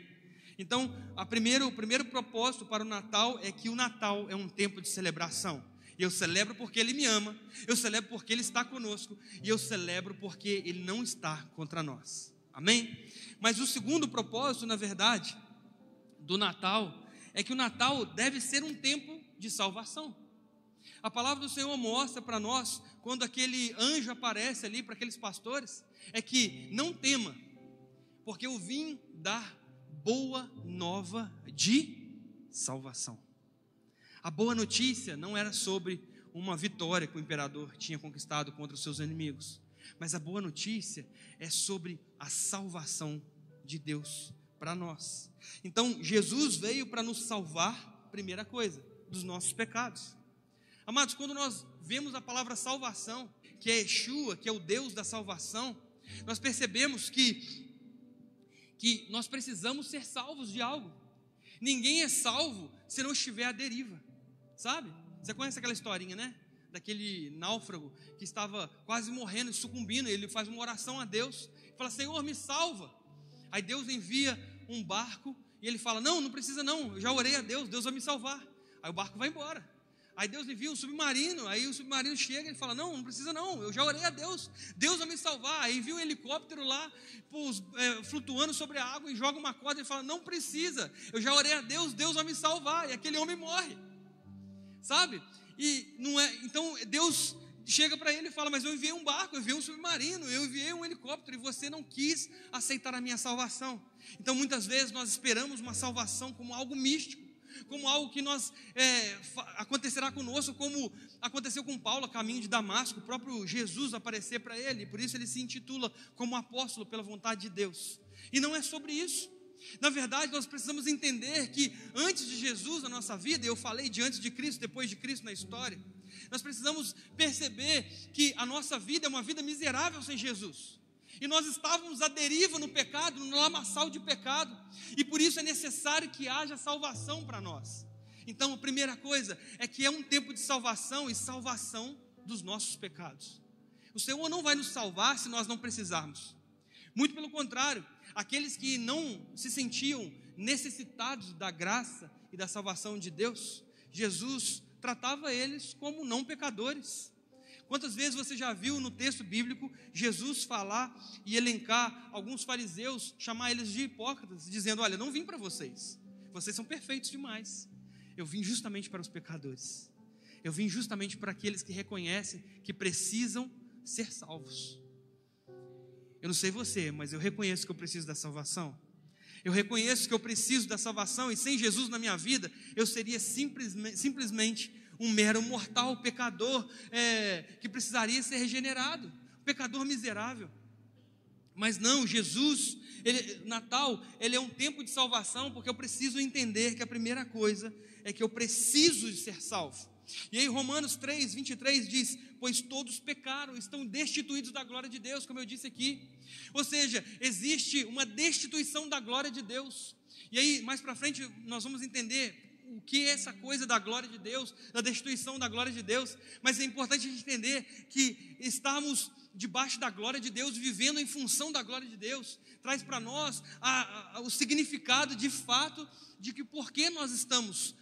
Então, o primeiro propósito para o Natal é que o Natal é um tempo de celebração. E eu celebro porque Ele me ama, eu celebro porque Ele está conosco, e eu celebro porque Ele não está contra nós. Amém? Mas o segundo propósito, na verdade, do Natal, é que o Natal deve ser um tempo de salvação. A palavra do Senhor mostra para nós, quando aquele anjo aparece ali para aqueles pastores, é que não tema, porque eu vim dar boa nova de salvação. A boa notícia não era sobre uma vitória que o imperador tinha conquistado contra os seus inimigos, mas a boa notícia é sobre a salvação de Deus para nós. Então Jesus veio para nos salvar, primeira coisa, dos nossos pecados. Amados, quando nós vemos a palavra salvação, que é Yeshua, que é o Deus da salvação, nós percebemos que nós precisamos ser salvos de algo. Ninguém é salvo se não estiver à deriva, sabe? Você conhece aquela historinha, né? Daquele náufrago que estava quase morrendo, sucumbindo. Ele faz uma oração a Deus, fala: Senhor, me salva. Aí Deus envia um barco e ele fala: não precisa não, eu já orei a Deus, Deus vai me salvar. Aí o barco vai embora. Aí Deus envia um submarino, aí o submarino chega e ele fala: não precisa não, eu já orei a Deus, Deus vai me salvar. Aí envia um helicóptero lá, flutuando sobre a água, e joga uma corda e fala: não precisa, eu já orei a Deus, Deus vai me salvar. E aquele homem morre, sabe? E não é, então Deus chega para ele e fala: mas eu enviei um barco, eu enviei um submarino, eu enviei um helicóptero, e você não quis aceitar a minha salvação. Então muitas vezes nós esperamos uma salvação como algo místico, como algo que acontecerá conosco, como aconteceu com Paulo a caminho de Damasco, o próprio Jesus aparecer para ele, por isso ele se intitula como apóstolo pela vontade de Deus. E não é sobre isso. Na verdade, nós precisamos entender que antes de Jesus na nossa vida, eu falei de antes de Cristo, depois de Cristo na história, nós precisamos perceber que a nossa vida é uma vida miserável sem Jesus. E nós estávamos à deriva no pecado, no lamaçal de pecado, e por isso é necessário que haja salvação para nós. Então a primeira coisa é que é um tempo de salvação, e salvação dos nossos pecados. O Senhor não vai nos salvar se nós não precisarmos. Muito pelo contrário, aqueles que não se sentiam necessitados da graça e da salvação de Deus, Jesus tratava eles como não pecadores. Quantas vezes você já viu no texto bíblico Jesus falar e elencar alguns fariseus, chamar eles de hipócritas, dizendo: olha, não vim para vocês são perfeitos demais, eu vim justamente para os pecadores, eu vim justamente para aqueles que reconhecem que precisam ser salvos. Eu não sei você, mas eu reconheço que eu preciso da salvação. Eu reconheço que eu preciso da salvação, e sem Jesus na minha vida, eu seria simplesmente um mero mortal, pecador, que precisaria ser regenerado, pecador miserável. Mas não, Jesus, Natal, ele é um tempo de salvação, porque eu preciso entender que a primeira coisa é que eu preciso de ser salvo. E aí Romanos 3, 23 diz: pois todos pecaram, estão destituídos da glória de Deus, como eu disse aqui. Ou seja, existe uma destituição da glória de Deus. E aí mais para frente nós vamos entender o que é essa coisa da glória de Deus, da destituição da glória de Deus, mas é importante a gente entender que estarmos debaixo da glória de Deus, vivendo em função da glória de Deus, traz para nós o significado de fato de que por que nós estamos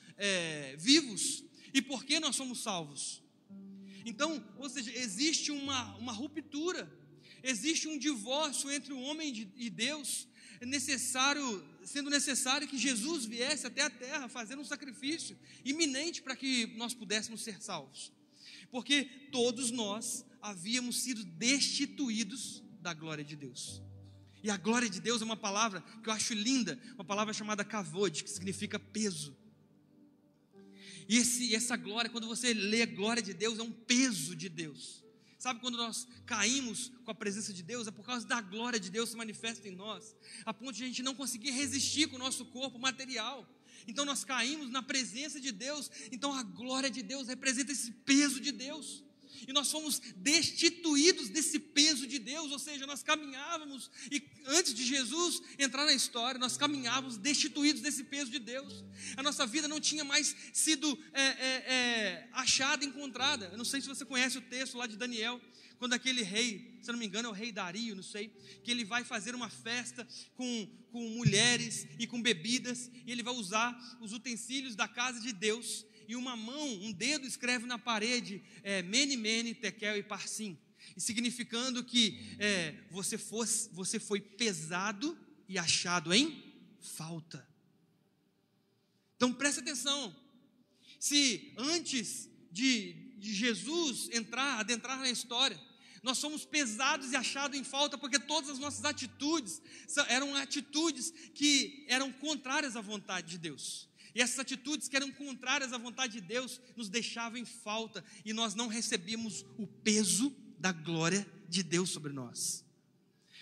vivos e por que nós somos salvos. Então, ou seja, existe uma ruptura, existe um divórcio entre o homem e Deus, sendo necessário que Jesus viesse até a terra, fazendo um sacrifício iminente para que nós pudéssemos ser salvos, porque todos nós havíamos sido destituídos da glória de Deus. E a glória de Deus é uma palavra que eu acho linda, uma palavra chamada kavod, que significa peso. E essa glória, quando você lê glória de Deus, é um peso de Deus. Sabe quando nós caímos com a presença de Deus? É por causa da glória de Deus que se manifesta em nós, a ponto de a gente não conseguir resistir com o nosso corpo material. Então nós caímos na presença de Deus. Então a glória de Deus representa esse peso de Deus. E nós fomos destituídos desse peso de Deus, ou seja, nós caminhávamos, e antes de Jesus entrar na história, nós caminhávamos destituídos desse peso de Deus. A nossa vida não tinha mais sido achada, encontrada. Eu não sei se você conhece o texto lá de Daniel, quando aquele rei, se eu não me engano é o rei Dario, não sei, que ele vai fazer uma festa com mulheres e com bebidas, e ele vai usar os utensílios da casa de Deus, e um dedo escreve na parede, Mene, Mene, Tekel e Parsim, e significando que você foi pesado e achado em falta. Então preste atenção, se antes de Jesus adentrar na história, nós somos pesados e achados em falta, porque todas as nossas atitudes eram atitudes que eram contrárias à vontade de Deus. E essas atitudes que eram contrárias à vontade de Deus nos deixavam em falta, e nós não recebíamos o peso da glória de Deus sobre nós.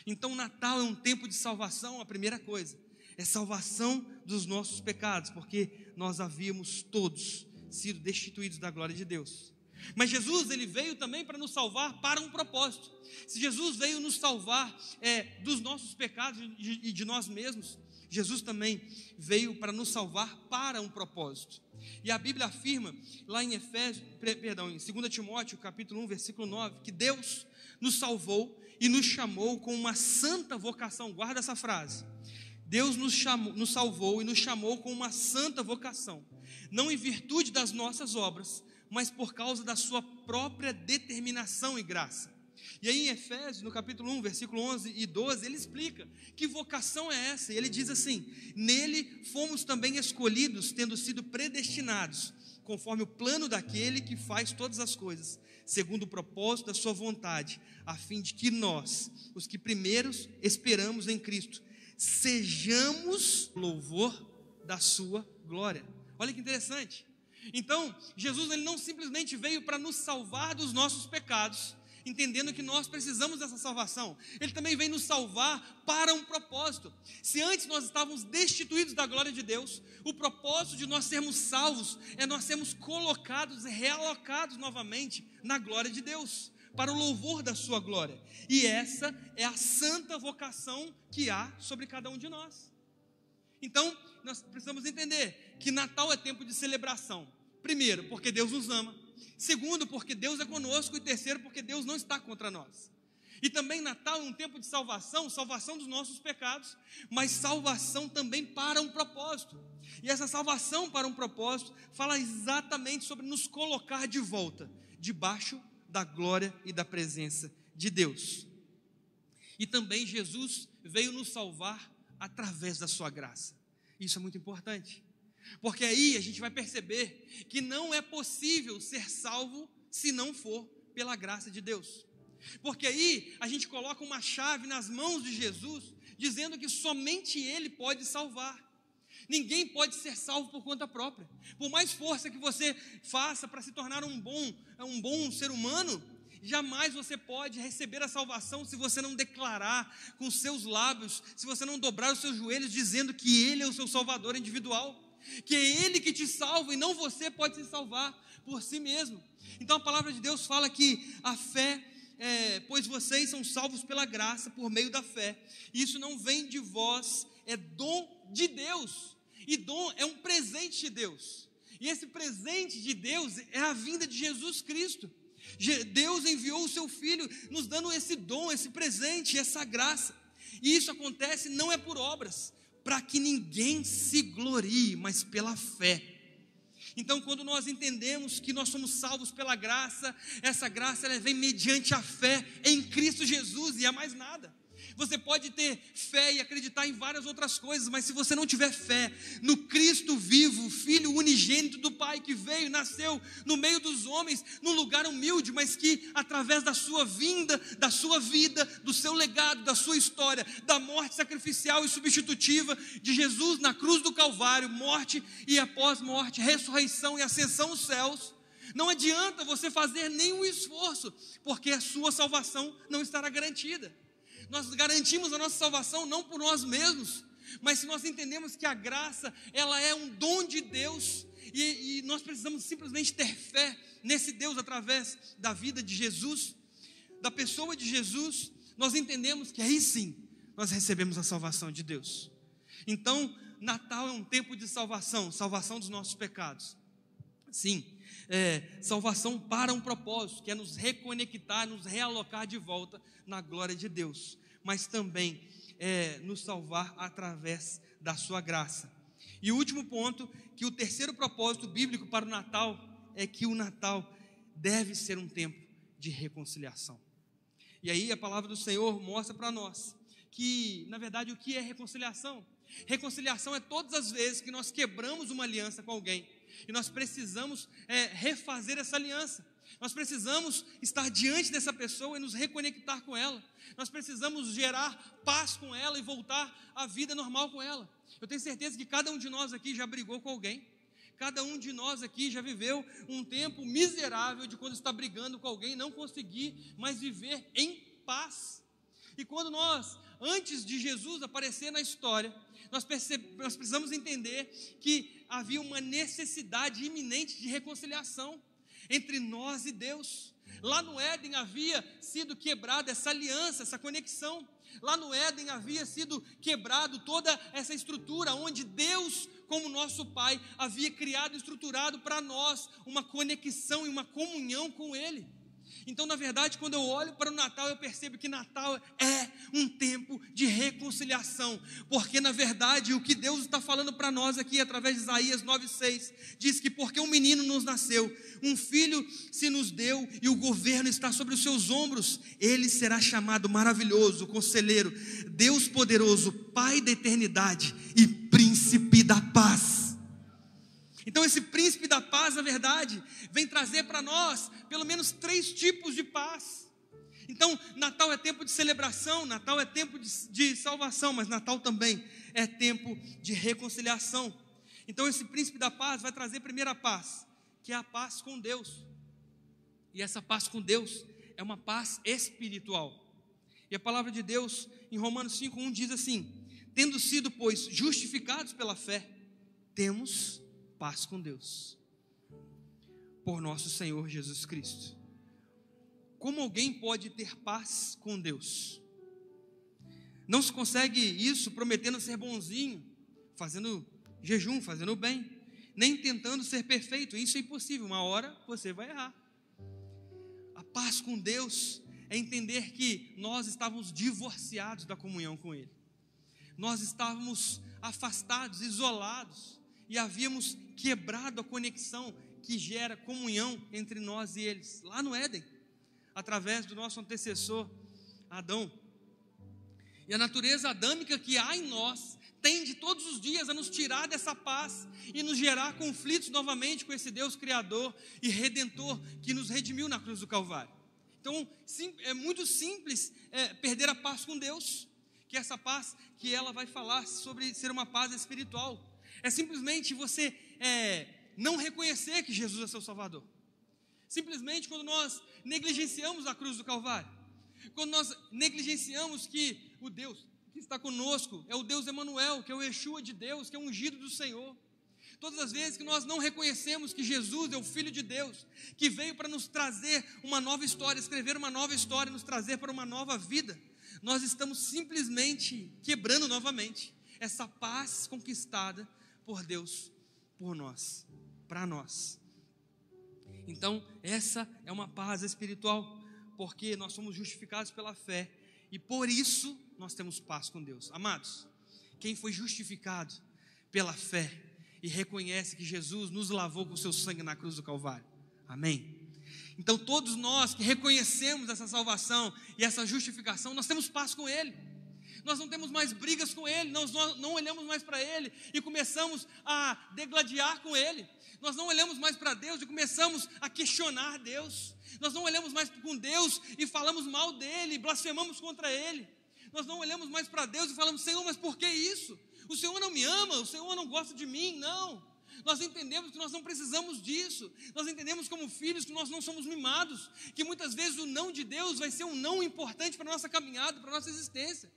Então o Natal é um tempo de salvação. A primeira coisa é salvação dos nossos pecados, porque nós havíamos todos sido destituídos da glória de Deus. Mas Jesus, ele veio também para nos salvar para um propósito. Se Jesus veio nos salvar dos nossos pecados e de nós mesmos, Jesus também veio para nos salvar para um propósito. E a Bíblia afirma lá em em 2 Timóteo capítulo 1, versículo 9, que Deus nos salvou e nos chamou com uma santa vocação. Guarda essa frase. Deus nos salvou e nos chamou com uma santa vocação, não em virtude das nossas obras, mas por causa da sua própria determinação e graça. E aí em Efésios, no capítulo 1, versículo 11 e 12, ele explica que vocação é essa. E ele diz assim: nele fomos também escolhidos, tendo sido predestinados, conforme o plano daquele que faz todas as coisas, segundo o propósito da sua vontade, a fim de que nós, os que primeiros esperamos em Cristo, sejamos louvor da sua glória. Olha que interessante. Então, Jesus, ele não simplesmente veio para nos salvar dos nossos pecados, entendendo que nós precisamos dessa salvação. Ele também vem nos salvar para um propósito. Se antes nós estávamos destituídos da glória de Deus, o propósito de nós sermos salvos é nós sermos colocados e realocados novamente na glória de Deus, para o louvor da sua glória. E essa é a santa vocação que há sobre cada um de nós. Então, nós precisamos entender que Natal é tempo de celebração. Primeiro, porque Deus nos ama. Segundo, porque Deus é conosco. E terceiro, porque Deus não está contra nós. E também Natal é um tempo de salvação, salvação dos nossos pecados, mas salvação também para um propósito. E essa salvação para um propósito fala exatamente sobre nos colocar de volta, debaixo da glória e da presença de Deus. E também Jesus veio nos salvar através da sua graça. Isso é muito importante, porque aí a gente vai perceber que não é possível ser salvo se não for pela graça de Deus. Porque aí a gente coloca uma chave nas mãos de Jesus, dizendo que somente Ele pode salvar. Ninguém pode ser salvo por conta própria. Por mais força que você faça para se tornar um bom ser humano, jamais você pode receber a salvação se você não declarar com seus lábios, se você não dobrar os seus joelhos dizendo que Ele é o seu Salvador individual, que é Ele que te salva e não você pode se salvar por si mesmo. Então a palavra de Deus fala que a fé, pois vocês são salvos pela graça por meio da fé. Isso não vem de vós, é dom de Deus. E dom é um presente de Deus. E esse presente de Deus é a vinda de Jesus Cristo. Deus enviou o seu Filho, nos dando esse dom, esse presente, essa graça. E isso acontece não é por obras, para que ninguém se glorie, mas pela fé. Então, quando nós entendemos que nós somos salvos pela graça, essa graça ela vem mediante a fé em Cristo Jesus e a mais nada. Você pode ter fé e acreditar em várias outras coisas, mas se você não tiver fé no Cristo vivo, Filho unigênito do Pai, que veio, nasceu no meio dos homens, num lugar humilde, mas que através da sua vinda, da sua vida, do seu legado, da sua história, da morte sacrificial e substitutiva de Jesus na cruz do Calvário, morte e após morte, ressurreição e ascensão aos céus, não adianta você fazer nenhum esforço, porque a sua salvação não estará garantida. Nós garantimos a nossa salvação não por nós mesmos, mas se nós entendemos que a graça, ela é um dom de Deus, e nós precisamos simplesmente ter fé nesse Deus através da vida de Jesus, da pessoa de Jesus, nós entendemos que aí sim, nós recebemos a salvação de Deus. Então, Natal é um tempo de salvação, salvação dos nossos pecados. Sim, salvação para um propósito, que é nos reconectar, nos realocar de volta na glória de Deus, mas também nos salvar através da sua graça. E o último ponto, que o terceiro propósito bíblico para o Natal, é que o Natal deve ser um tempo de reconciliação. E aí a palavra do Senhor mostra para nós, que na verdade o que é reconciliação? Reconciliação é todas as vezes que nós quebramos uma aliança com alguém, e nós precisamos refazer essa aliança. Nós precisamos estar diante dessa pessoa e nos reconectar com ela. Nós precisamos gerar paz com ela e voltar à vida normal com ela. Eu tenho certeza que cada um de nós aqui já brigou com alguém. Cada um de nós aqui já viveu um tempo miserável de quando está brigando com alguém, não conseguir mais viver em paz. E quando nós, antes de Jesus aparecer na história, nós precisamos entender que havia uma necessidade iminente de reconciliação entre nós e Deus. Lá no Éden havia sido quebrada essa aliança, essa conexão. Lá no Éden havia sido quebrado toda essa estrutura onde Deus, como nosso Pai, havia criado e estruturado para nós uma conexão e uma comunhão com Ele. Então, na verdade, quando eu olho para o Natal, eu percebo que Natal é um tempo de reconciliação, porque na verdade o que Deus está falando para nós aqui, através de Isaías 9,6, diz que porque um menino nos nasceu, um filho se nos deu, e o governo está sobre os seus ombros, ele será chamado maravilhoso, conselheiro, Deus poderoso, Pai da eternidade e príncipe da paz. Então esse príncipe da paz, na verdade, vem trazer para nós pelo menos 3 tipos de paz. Então Natal é tempo de celebração, Natal é tempo de salvação, mas Natal também é tempo de reconciliação. Então esse príncipe da paz vai trazer a primeira paz, que é a paz com Deus. E essa paz com Deus é uma paz espiritual. E a palavra de Deus em Romanos 5,1 diz assim: tendo sido, pois, justificados pela fé, temos paz com Deus, por nosso Senhor Jesus Cristo. Como alguém pode ter paz com Deus? Não se consegue isso prometendo ser bonzinho, fazendo jejum, fazendo bem, nem tentando ser perfeito. Isso é impossível, uma hora você vai errar. A paz com Deus é entender que nós estávamos divorciados da comunhão com Ele. Nós estávamos afastados, isolados, e havíamos quebrado a conexão que gera comunhão entre nós e eles, lá no Éden, através do nosso antecessor, Adão. E a natureza adâmica que há em nós, tende todos os dias a nos tirar dessa paz, e nos gerar conflitos novamente com esse Deus Criador e Redentor, que nos redimiu na cruz do Calvário. Então, é muito simples perder a paz com Deus, que é essa paz que ela vai falar sobre ser uma paz espiritual. É simplesmente você não reconhecer que Jesus é seu Salvador. Simplesmente quando nós negligenciamos a cruz do Calvário, quando nós negligenciamos que o Deus que está conosco é o Deus Emanuel, que é o Yeshua de Deus, que é o ungido do Senhor. Todas as vezes que nós não reconhecemos que Jesus é o Filho de Deus, que veio para nos trazer uma nova história, escrever uma nova história, nos trazer para uma nova vida, nós estamos simplesmente quebrando novamente essa paz conquistada por Deus, por nós, para nós. Então, essa é uma paz espiritual, porque nós somos justificados pela fé, e por isso nós temos paz com Deus. Amados, quem foi justificado pela fé e reconhece que Jesus nos lavou com o seu sangue na cruz do Calvário, amém? Então todos nós que reconhecemos essa salvação e essa justificação, nós temos paz com Ele. Nós não temos mais brigas com Ele, nós não olhamos mais para Ele e começamos a degladiar com Ele. Nós não olhamos mais para Deus e começamos a questionar Deus. Nós não olhamos mais com Deus e falamos mal dEle, blasfemamos contra Ele. Nós não olhamos mais para Deus e falamos: Senhor, mas por que isso? O Senhor não me ama, o Senhor não gosta de mim. Não, nós entendemos que nós não precisamos disso. Nós entendemos como filhos que nós não somos mimados, que muitas vezes o não de Deus vai ser um não importante para a nossa caminhada, para a nossa existência.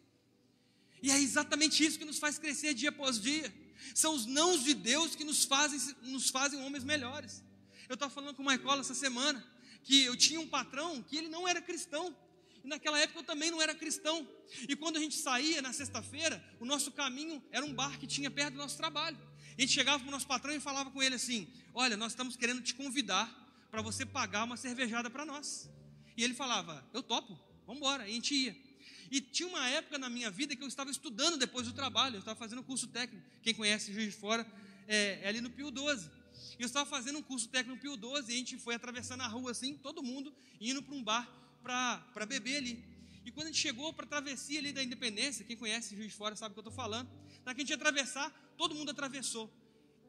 E é exatamente isso que nos faz crescer dia após dia. São os nãos de Deus que nos fazem homens melhores. Eu estava falando com o Maicola essa semana, que eu tinha um patrão que ele não era cristão. E naquela época eu também não era cristão. E quando a gente saía na sexta-feira, o nosso caminho era um bar que tinha perto do nosso trabalho. A gente chegava para o nosso patrão e falava com ele assim: olha, nós estamos querendo te convidar para você pagar uma cervejada para nós. E ele falava: eu topo, vamos embora. E a gente ia. E tinha uma época na minha vida que eu estava estudando depois do trabalho. Eu estava fazendo um curso técnico. Quem conhece Juiz de Fora é ali no Pio 12. E eu estava fazendo um curso técnico no Pio 12 e a gente foi atravessando a rua assim, todo mundo indo para um bar para beber ali. E quando a gente chegou para a travessia ali da Independência, quem conhece Juiz de Fora sabe o que eu estou falando. Na que a gente ia atravessar, todo mundo atravessou.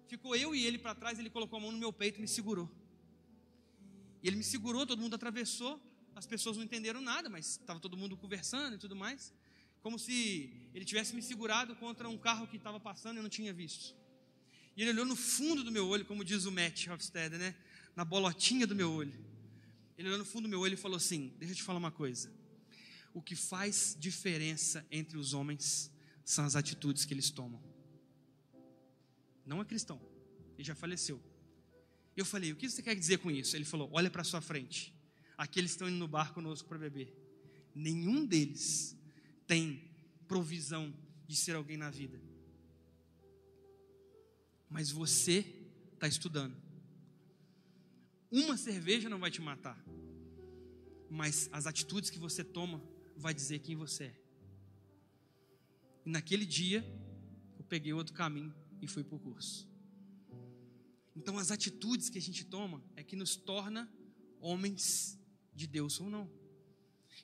Ficou eu e ele para trás, ele colocou a mão no meu peito e me segurou. E ele me segurou, todo mundo atravessou. As pessoas não entenderam nada, mas estava todo mundo conversando e tudo mais. Como se ele tivesse me segurado contra um carro que estava passando e eu não tinha visto. E ele olhou no fundo do meu olho, como diz o Matt Hofstede, né? Na bolotinha do meu olho. Ele olhou no fundo do meu olho e falou assim: deixa eu te falar uma coisa. O que faz diferença entre os homens são as atitudes que eles tomam. Não é cristão, ele já faleceu. Eu falei: o que você quer dizer com isso? Ele falou: olha para a sua frente. Aqueles que estão indo no bar conosco para beber, nenhum deles tem provisão de ser alguém na vida. Mas você está estudando. Uma cerveja não vai te matar, mas as atitudes que você toma vai dizer quem você é. E naquele dia eu peguei outro caminho e fui para o curso. Então as atitudes que a gente toma é que nos torna homens de Deus ou não.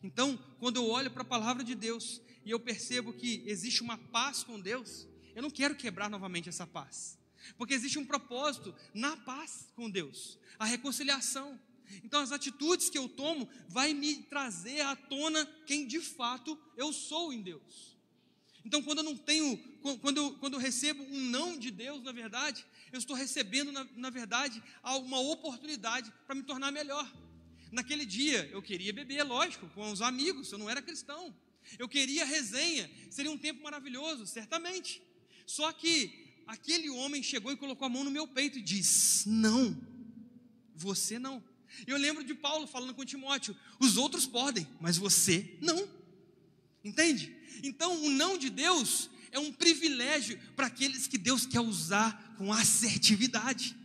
Então, quando eu olho para a palavra de Deus e eu percebo que existe uma paz com Deus, eu não quero quebrar novamente essa paz, porque existe um propósito na paz com Deus, a reconciliação. Então as atitudes que eu tomo vai me trazer à tona quem de fato eu sou em Deus. Então quando eu recebo um não de Deus, na verdade, eu estou recebendo na verdade uma oportunidade para me tornar melhor. Naquele dia eu queria beber, lógico, com os amigos, eu não era cristão. Eu queria resenha, seria um tempo maravilhoso, certamente. Só que aquele homem chegou e colocou a mão no meu peito e disse: não, você não. Eu lembro de Paulo falando com Timóteo: os outros podem, mas você não. Entende? Então o não de Deus é um privilégio para aqueles que Deus quer usar com assertividade.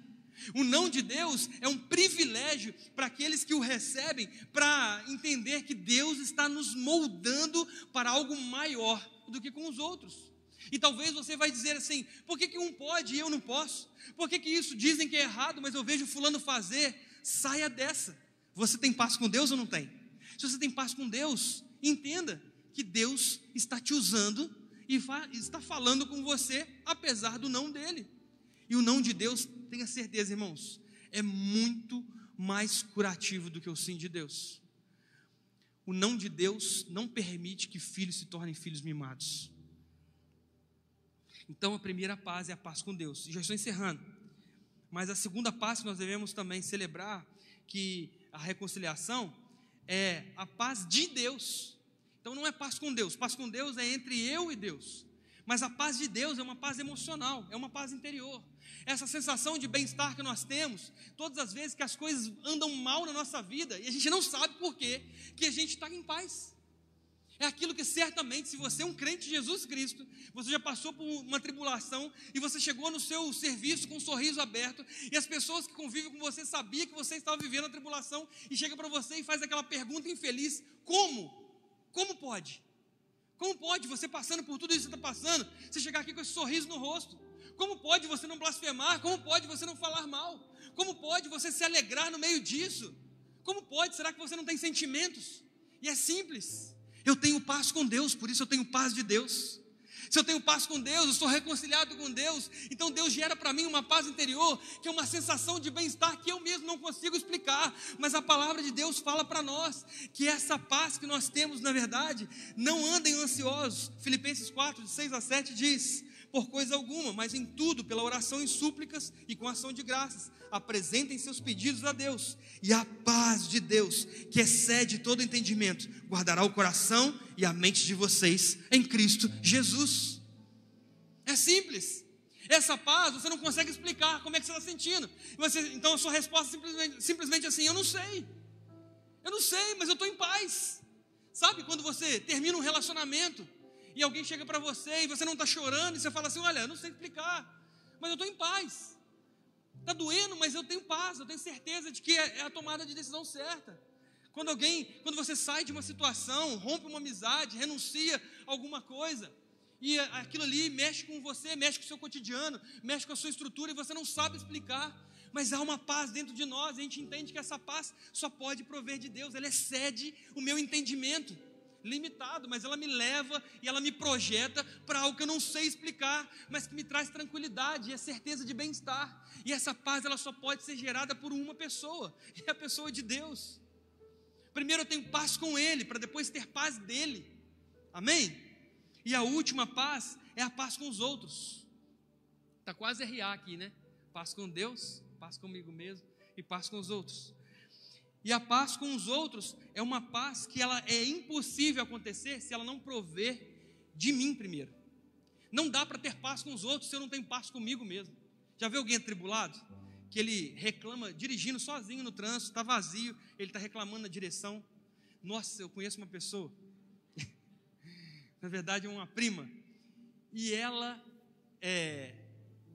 O não de Deus é um privilégio para aqueles que o recebem, para entender que Deus está nos moldando para algo maior do que com os outros. E talvez você vai dizer assim: por que um pode e eu não posso? Por que isso dizem que é errado, mas eu vejo fulano fazer? Saia dessa. Você tem paz com Deus ou não tem? Se você tem paz com Deus, entenda que Deus está te usando e está falando com você, apesar do não dele. E o não de Deus, tenha certeza, irmãos, é muito mais curativo do que o sim de Deus. O não de Deus não permite que filhos se tornem filhos mimados. Então a primeira paz é a paz com Deus. Já estou encerrando. Mas a segunda paz que nós devemos também celebrar, que a reconciliação, é a paz de Deus. Então não é paz com Deus é entre eu e Deus. Mas a paz de Deus é uma paz emocional, é uma paz interior. Essa sensação de bem-estar que nós temos, todas as vezes que as coisas andam mal na nossa vida, e a gente não sabe por quê, que a gente está em paz. É aquilo que certamente, se você é um crente de Jesus Cristo, você já passou por uma tribulação e você chegou no seu serviço com um sorriso aberto e as pessoas que convivem com você sabiam que você estava vivendo a tribulação e chega para você e faz aquela pergunta infeliz: como? Como pode? Como pode você passando por tudo isso que você está passando, você chegar aqui com esse sorriso no rosto? Como pode você não blasfemar? Como pode você não falar mal? Como pode você se alegrar no meio disso? Como pode? Será que você não tem sentimentos? E é simples. Eu tenho paz com Deus, por isso eu tenho paz de Deus. Se eu tenho paz com Deus, eu sou reconciliado com Deus, então Deus gera para mim uma paz interior, que é uma sensação de bem-estar que eu mesmo não consigo explicar, mas a palavra de Deus fala para nós, que essa paz que nós temos, na verdade, não andem ansiosos. Filipenses 4, de 6 a 7 diz: por coisa alguma, mas em tudo, pela oração e súplicas e com ação de graças, apresentem seus pedidos a Deus, e a paz de Deus, que excede todo entendimento, guardará o coração e a mente de vocês em Cristo Jesus. É simples. Essa paz você não consegue explicar como é que você está sentindo. Então a sua resposta é simplesmente assim: eu não sei, mas eu estou em paz. Sabe quando você termina um relacionamento e alguém chega para você e você não está chorando, e você fala assim: olha, eu não sei explicar, mas eu estou em paz. Está doendo, mas eu tenho paz, eu tenho certeza de que é a tomada de decisão certa. Quando você sai de uma situação, rompe uma amizade, renuncia a alguma coisa, e aquilo ali mexe com você, mexe com o seu cotidiano, mexe com a sua estrutura, e você não sabe explicar, mas há uma paz dentro de nós, e a gente entende que essa paz só pode prover de Deus, ela excede o meu entendimento limitado, mas ela me leva e ela me projeta para algo que eu não sei explicar, mas que me traz tranquilidade e a certeza de bem-estar. E essa paz ela só pode ser gerada por uma pessoa, e é a pessoa de Deus. Primeiro eu tenho paz com Ele, para depois ter paz dEle, amém? E a última paz é a paz com os outros. Está quase RA aqui, né? Paz com Deus, paz comigo mesmo e paz com os outros. E a paz com os outros é uma paz que ela é impossível acontecer se ela não prover de mim primeiro. Não dá para ter paz com os outros se eu não tenho paz comigo mesmo. Já viu alguém atribulado? Que ele reclama dirigindo sozinho no trânsito, está vazio, ele está reclamando na direção. Nossa, eu conheço uma pessoa, na verdade é uma prima, e ela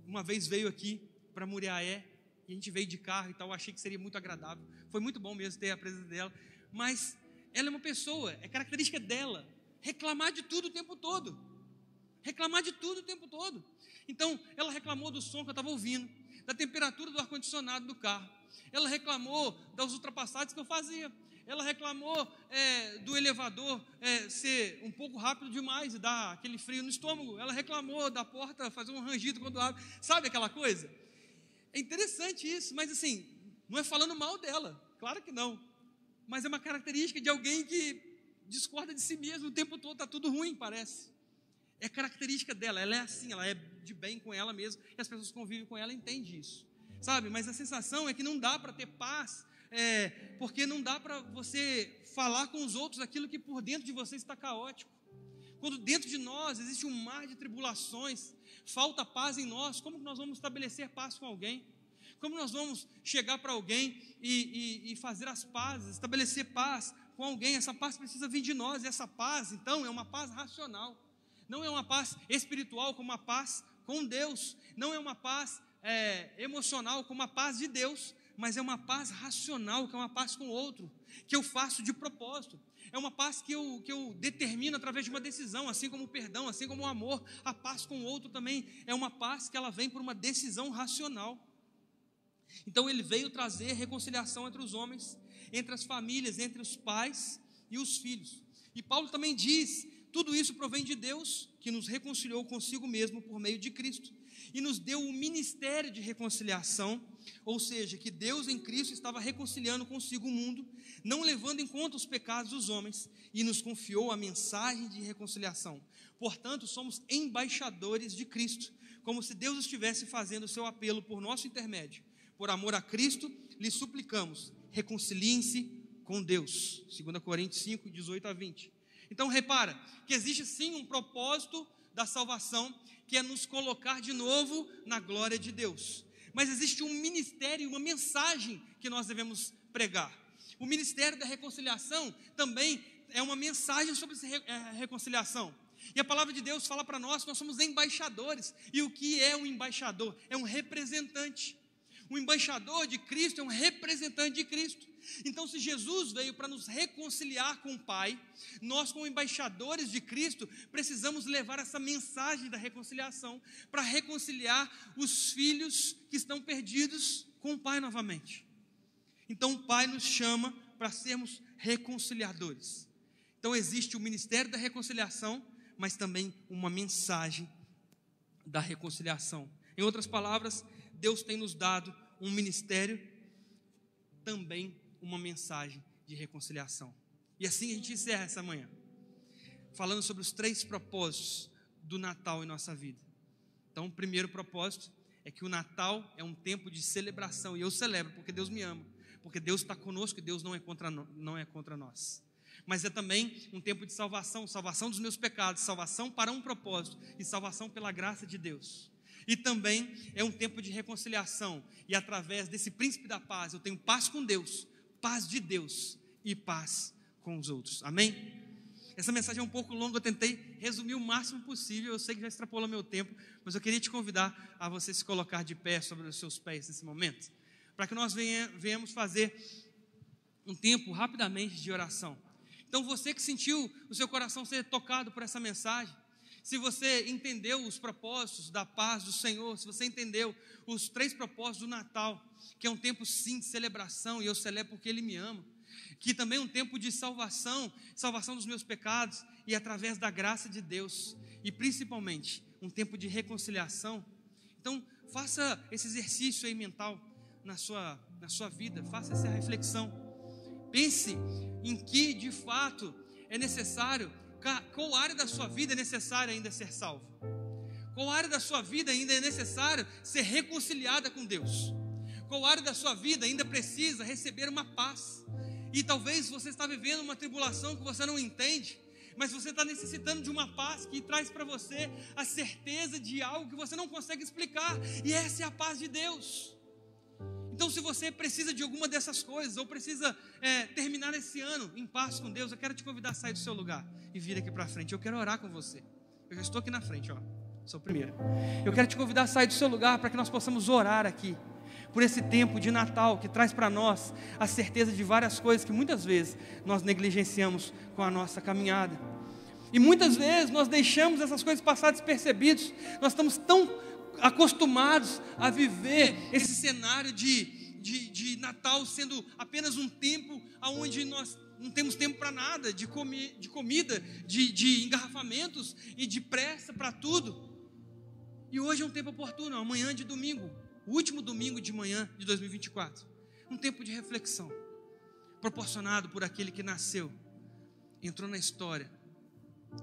uma vez veio aqui para Muriaé, e a gente veio de carro e tal, eu achei que seria muito agradável, foi muito bom mesmo ter a presença dela, mas ela é uma pessoa, é característica dela, reclamar de tudo o tempo todo, então ela reclamou do som que eu estava ouvindo, da temperatura do ar-condicionado do carro, ela reclamou das ultrapassagens que eu fazia, ela reclamou do elevador ser um pouco rápido demais e dar aquele frio no estômago, ela reclamou da porta fazer um rangido quando abre, sabe aquela coisa? É interessante isso, mas assim, não é falando mal dela, claro que não, mas é uma característica de alguém que discorda de si mesmo o tempo todo, está tudo ruim, parece. É característica dela, ela é assim, ela é de bem com ela mesma, e as pessoas que convivem com ela entendem isso, sabe? Mas a sensação é que não dá para ter paz, porque não dá para você falar com os outros aquilo que por dentro de você está caótico. Quando dentro de nós existe um mar de tribulações, falta paz em nós, como que nós vamos estabelecer paz com alguém? Como nós vamos chegar para alguém e fazer as pazes, estabelecer paz com alguém? Essa paz precisa vir de nós, e essa paz, então, é uma paz racional. Não é uma paz espiritual como a paz com Deus, não é uma paz emocional como a paz de Deus, mas é uma paz racional, que é uma paz com o outro, que eu faço de propósito, é uma paz que eu determino através de uma decisão, assim como o perdão, assim como o amor. A paz com o outro também é uma paz que ela vem por uma decisão racional. Então ele veio trazer reconciliação entre os homens, entre as famílias, entre os pais e os filhos. E Paulo também diz: tudo isso provém de Deus, que nos reconciliou consigo mesmo por meio de Cristo, e nos deu o ministério de reconciliação, ou seja, que Deus em Cristo estava reconciliando consigo o mundo, não levando em conta os pecados dos homens, e nos confiou a mensagem de reconciliação. Portanto, somos embaixadores de Cristo, como se Deus estivesse fazendo o seu apelo por nosso intermédio. Por amor a Cristo, lhe suplicamos, reconciliem-se com Deus. 2 Coríntios 5, 18 a 20. Então repara, que existe sim um propósito da salvação, que é nos colocar de novo na glória de Deus. Mas existe um ministério, uma mensagem que nós devemos pregar. O ministério da reconciliação também é uma mensagem sobre essa reconciliação. E a palavra de Deus fala para nós somos embaixadores. E o que é um embaixador? É um representante. O embaixador de Cristo é um representante de Cristo. Então, se Jesus veio para nos reconciliar com o Pai, nós, como embaixadores de Cristo, precisamos levar essa mensagem da reconciliação para reconciliar os filhos que estão perdidos com o Pai novamente. Então, o Pai nos chama para sermos reconciliadores. Então, existe o ministério da reconciliação, mas também uma mensagem da reconciliação. Em outras palavras, Deus tem nos dado um ministério, também uma mensagem de reconciliação. E assim a gente encerra essa manhã, falando sobre os 3 propósitos do Natal em nossa vida. Então, o primeiro propósito é que o Natal é um tempo de celebração, e eu celebro porque Deus me ama, porque Deus está conosco e Deus não é contra nós. Mas é também um tempo de salvação, salvação dos meus pecados, salvação para um propósito e salvação pela graça de Deus. E também é um tempo de reconciliação, e através desse príncipe da paz eu tenho paz com Deus, paz de Deus e paz com os outros. Amém? Essa mensagem é um pouco longa, eu tentei resumir o máximo possível, eu sei que já extrapolou meu tempo, mas eu queria te convidar a você se colocar de pé sobre os seus pés nesse momento, para que nós venhamos fazer um tempo rapidamente de oração. Então, você que sentiu o seu coração ser tocado por essa mensagem, se você entendeu os propósitos da paz do Senhor, se você entendeu os 3 propósitos do Natal, que é um tempo sim de celebração, e eu celebro porque Ele me ama, que também é um tempo de salvação dos meus pecados, e através da graça de Deus, e principalmente um tempo de reconciliação. Então, faça esse exercício aí mental na sua vida, faça essa reflexão, pense em que de fato é necessário. Qual área da sua vida é necessário ainda ser salvo? Qual área da sua vida ainda é necessário ser reconciliada com Deus? Qual área da sua vida ainda precisa receber uma paz? E talvez você está vivendo uma tribulação que você não entende, mas você está necessitando de uma paz que traz para você a certeza de algo que você não consegue explicar, e essa é a paz de Deus. Então, se você precisa de alguma dessas coisas, ou precisa terminar esse ano em paz com Deus, eu quero te convidar a sair do seu lugar e vir aqui para frente. Eu quero orar com você. Eu já estou aqui na frente, ó. Sou o primeiro. Eu quero te convidar a sair do seu lugar para que nós possamos orar aqui por esse tempo de Natal que traz para nós a certeza de várias coisas que muitas vezes nós negligenciamos com a nossa caminhada. E muitas vezes nós deixamos essas coisas passar despercebidos. Nós estamos tão acostumados a viver esse cenário de Natal sendo apenas um tempo onde nós não temos tempo para nada, de comida, de engarrafamentos e de pressa para tudo. E hoje é um tempo oportuno, amanhã de domingo, o último domingo de manhã de 2024, um tempo de reflexão, proporcionado por aquele que nasceu, entrou na história,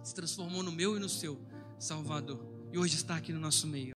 se transformou no meu e no seu Salvador, e hoje está aqui no nosso meio.